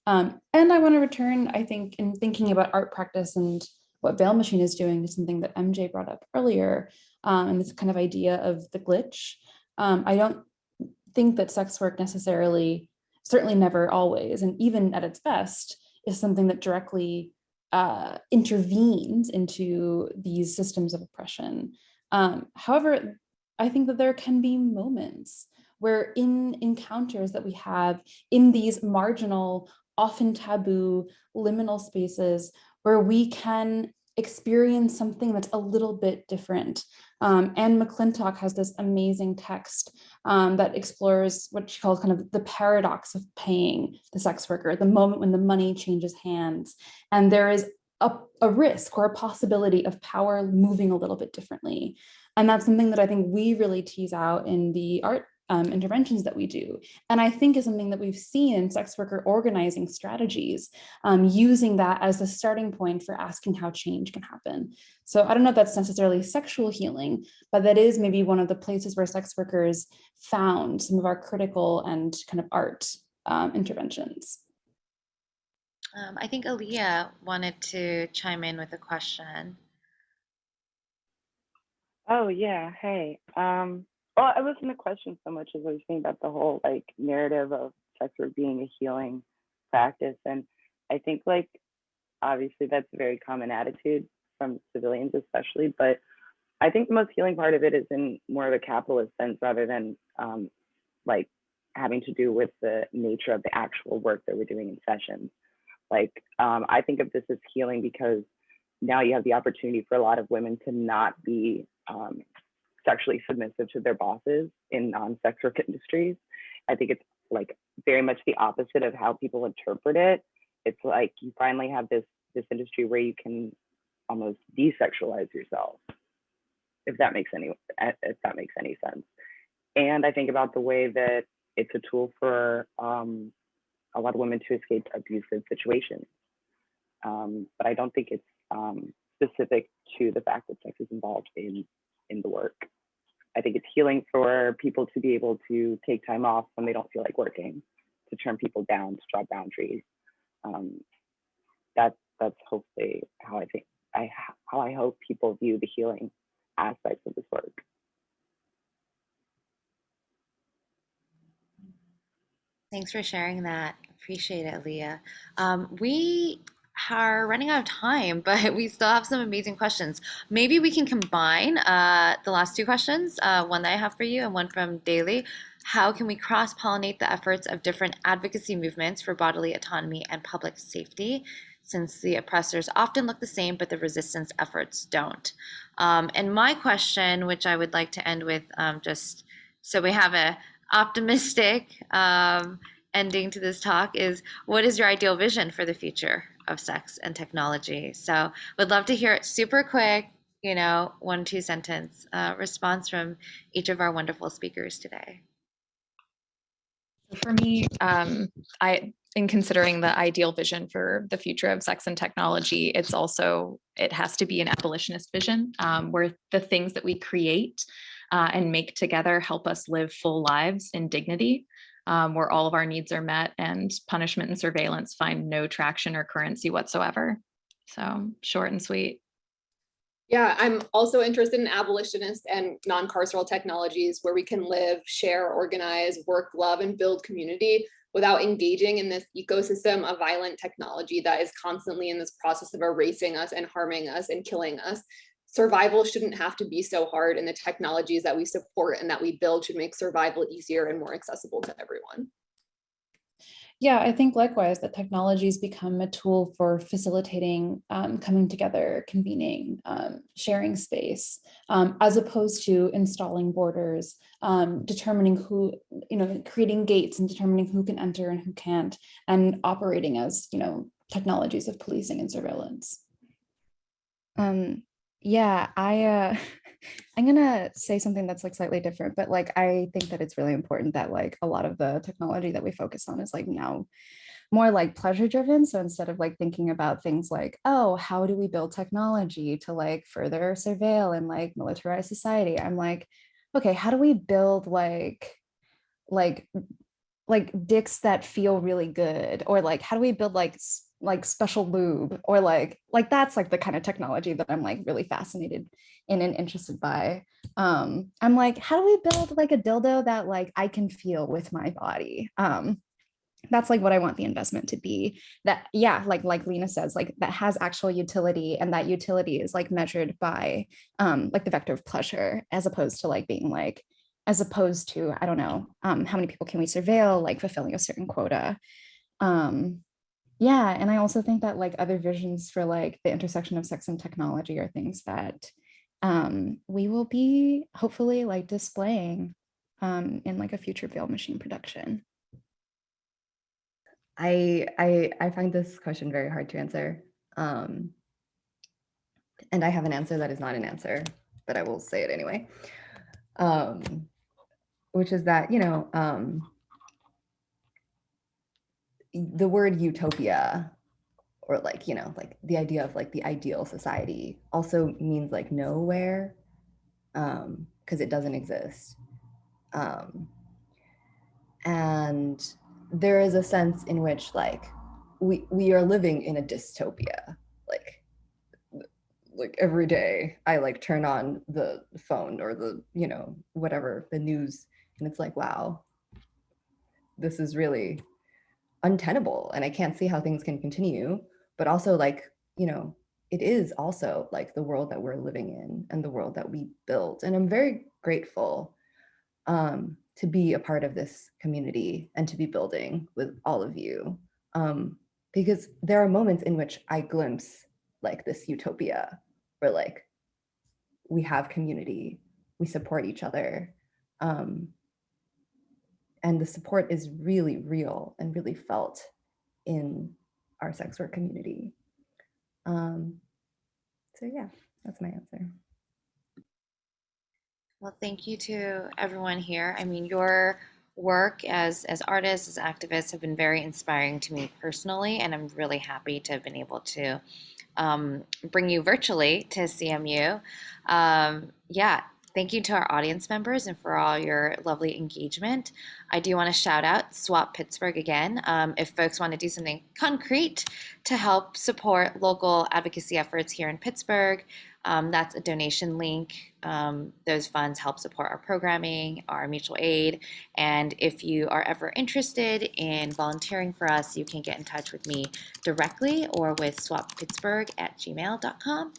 And I want to return, I think, in thinking about art practice and what Veil Machine is doing, to something that MJ brought up earlier, and this kind of idea of the glitch. I don't think that sex work necessarily, certainly never always, and even at its best, is something that directly intervenes into these systems of oppression. However, I think that there can be moments where in encounters that we have in these marginal, often taboo, liminal spaces, where we can experience something that's a little bit different. Anne McClintock has this amazing text that explores what she calls kind of the paradox of paying the sex worker, the moment when the money changes hands, and there is a risk or a possibility of power moving a little bit differently. And that's something that I think we really tease out in the art interventions that we do. And I think is something that we've seen in sex worker organizing strategies, using that as the starting point for asking how change can happen. So I don't know if that's necessarily sexual healing, but that is maybe one of the places where sex workers found some of our critical and kind of art interventions. I think Aaliyah wanted to chime in with a question. Oh yeah, hey. Well, I wasn't a question so much as I was thinking about the whole like narrative of sex work being a healing practice. And I think like obviously that's a very common attitude from civilians especially, but I think the most healing part of it is in more of a capitalist sense rather than like having to do with the nature of the actual work that we're doing in sessions. Like I think of this as healing because now you have the opportunity for a lot of women to not be sexually submissive to their bosses in non-sex work industries. I think it's like very much the opposite of how people interpret it. It's like you finally have this industry where you can almost desexualize yourself, if that makes any sense. And I think about the way that it's a tool for a lot of women to escape abusive situations. But I don't think it's specific to the fact that sex is involved in the work. I think it's healing for people to be able to take time off when they don't feel like working, to turn people down, to draw boundaries. That's hopefully how I hope people view the healing aspects of this work. Thanks for sharing that. Appreciate it, Leah. We are running out of time, but we still have some amazing questions. Maybe we can combine the last two questions, one that I have for you and one from Daly. How can we cross-pollinate the efforts of different advocacy movements for bodily autonomy and public safety, since the oppressors often look the same, but the resistance efforts don't? And my question, which I would like to end with, just so we have a optimistic ending to this talk, is what is your ideal vision for the future of sex and technology? So would love to hear it super quick, 1-2 sentence response from each of our wonderful speakers today. For me, in considering the ideal vision for the future of sex and technology, it has to be an abolitionist vision, where the things that we create and make together help us live full lives in dignity, where all of our needs are met and punishment and surveillance find no traction or currency whatsoever. So short and sweet. Yeah, I'm also interested in abolitionist and non-carceral technologies where we can live, share, organize, work, love, and build community without engaging in this ecosystem of violent technology that is constantly in this process of erasing us and harming us and killing us. Survival shouldn't have to be so hard, and the technologies that we support and that we build should make survival easier and more accessible to everyone. Yeah, I think likewise that technologies become a tool for facilitating coming together, convening, sharing space, as opposed to installing borders, determining who, creating gates and determining who can enter and who can't, and operating as, technologies of policing and surveillance. Yeah, I'm gonna say something that's like slightly different, but like I think that it's really important that like a lot of the technology that we focus on is like now more like pleasure driven. So instead of like thinking about things like, oh, how do we build technology to like further surveil and like militarize society? I'm like, okay, how do we build like dicks that feel really good, or like how do we build like special lube, or like that's like the kind of technology that I'm like really fascinated in and interested by. I'm like, how do we build like a dildo that like I can feel with my body? That's like what I want the investment to be, that yeah, like Lena says, like that has actual utility, and that utility is like measured by like the vector of pleasure, as opposed to like being like, as opposed to, I don't know, how many people can we surveil, like fulfilling a certain quota. Yeah, and I also think that like other visions for like the intersection of sex and technology are things that we will be hopefully like displaying in like a future veil machine production. I find this question very hard to answer. And I have an answer that is not an answer, but I will say it anyway. Which is that, the word utopia, or like, like the idea of like the ideal society, also means like nowhere, because it doesn't exist. And there is a sense in which like we are living in a dystopia. Like every day I like turn on the phone or the, whatever, the news, and it's like, wow, this is really untenable and I can't see how things can continue. But also like, it is also like the world that we're living in and the world that we built. And I'm very grateful to be a part of this community and to be building with all of you. Because there are moments in which I glimpse like this utopia where like we have community, we support each other. And the support is really real and really felt in our sex work community. So yeah, that's my answer. Well, thank you to everyone here. I mean, your work as artists, as activists, have been very inspiring to me personally, and I'm really happy to have been able to bring you virtually to CMU. Yeah, thank you to our audience members and for all your lovely engagement. I do want to shout out SWOP Pittsburgh again. If folks want to do something concrete to help support local advocacy efforts here in Pittsburgh, that's a donation link. Those funds help support our programming, our mutual aid. And if you are ever interested in volunteering for us, you can get in touch with me directly or with swappittsburgh@gmail.com,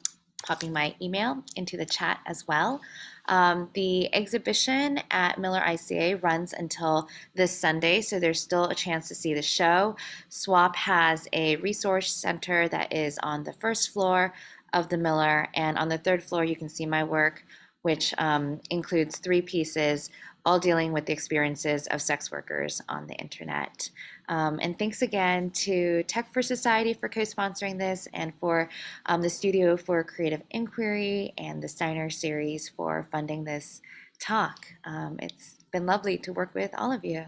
popping my email into the chat as well. The exhibition at Miller ICA runs until this Sunday, so there's still a chance to see the show. SWOP has a resource center that is on the first floor of the Miller, and on the third floor you can see my work, which includes 3 pieces, all dealing with the experiences of sex workers on the internet. And thanks again to Tech for Society for co-sponsoring this, and for the Studio for Creative Inquiry and the Steiner series for funding this talk. It's been lovely to work with all of you.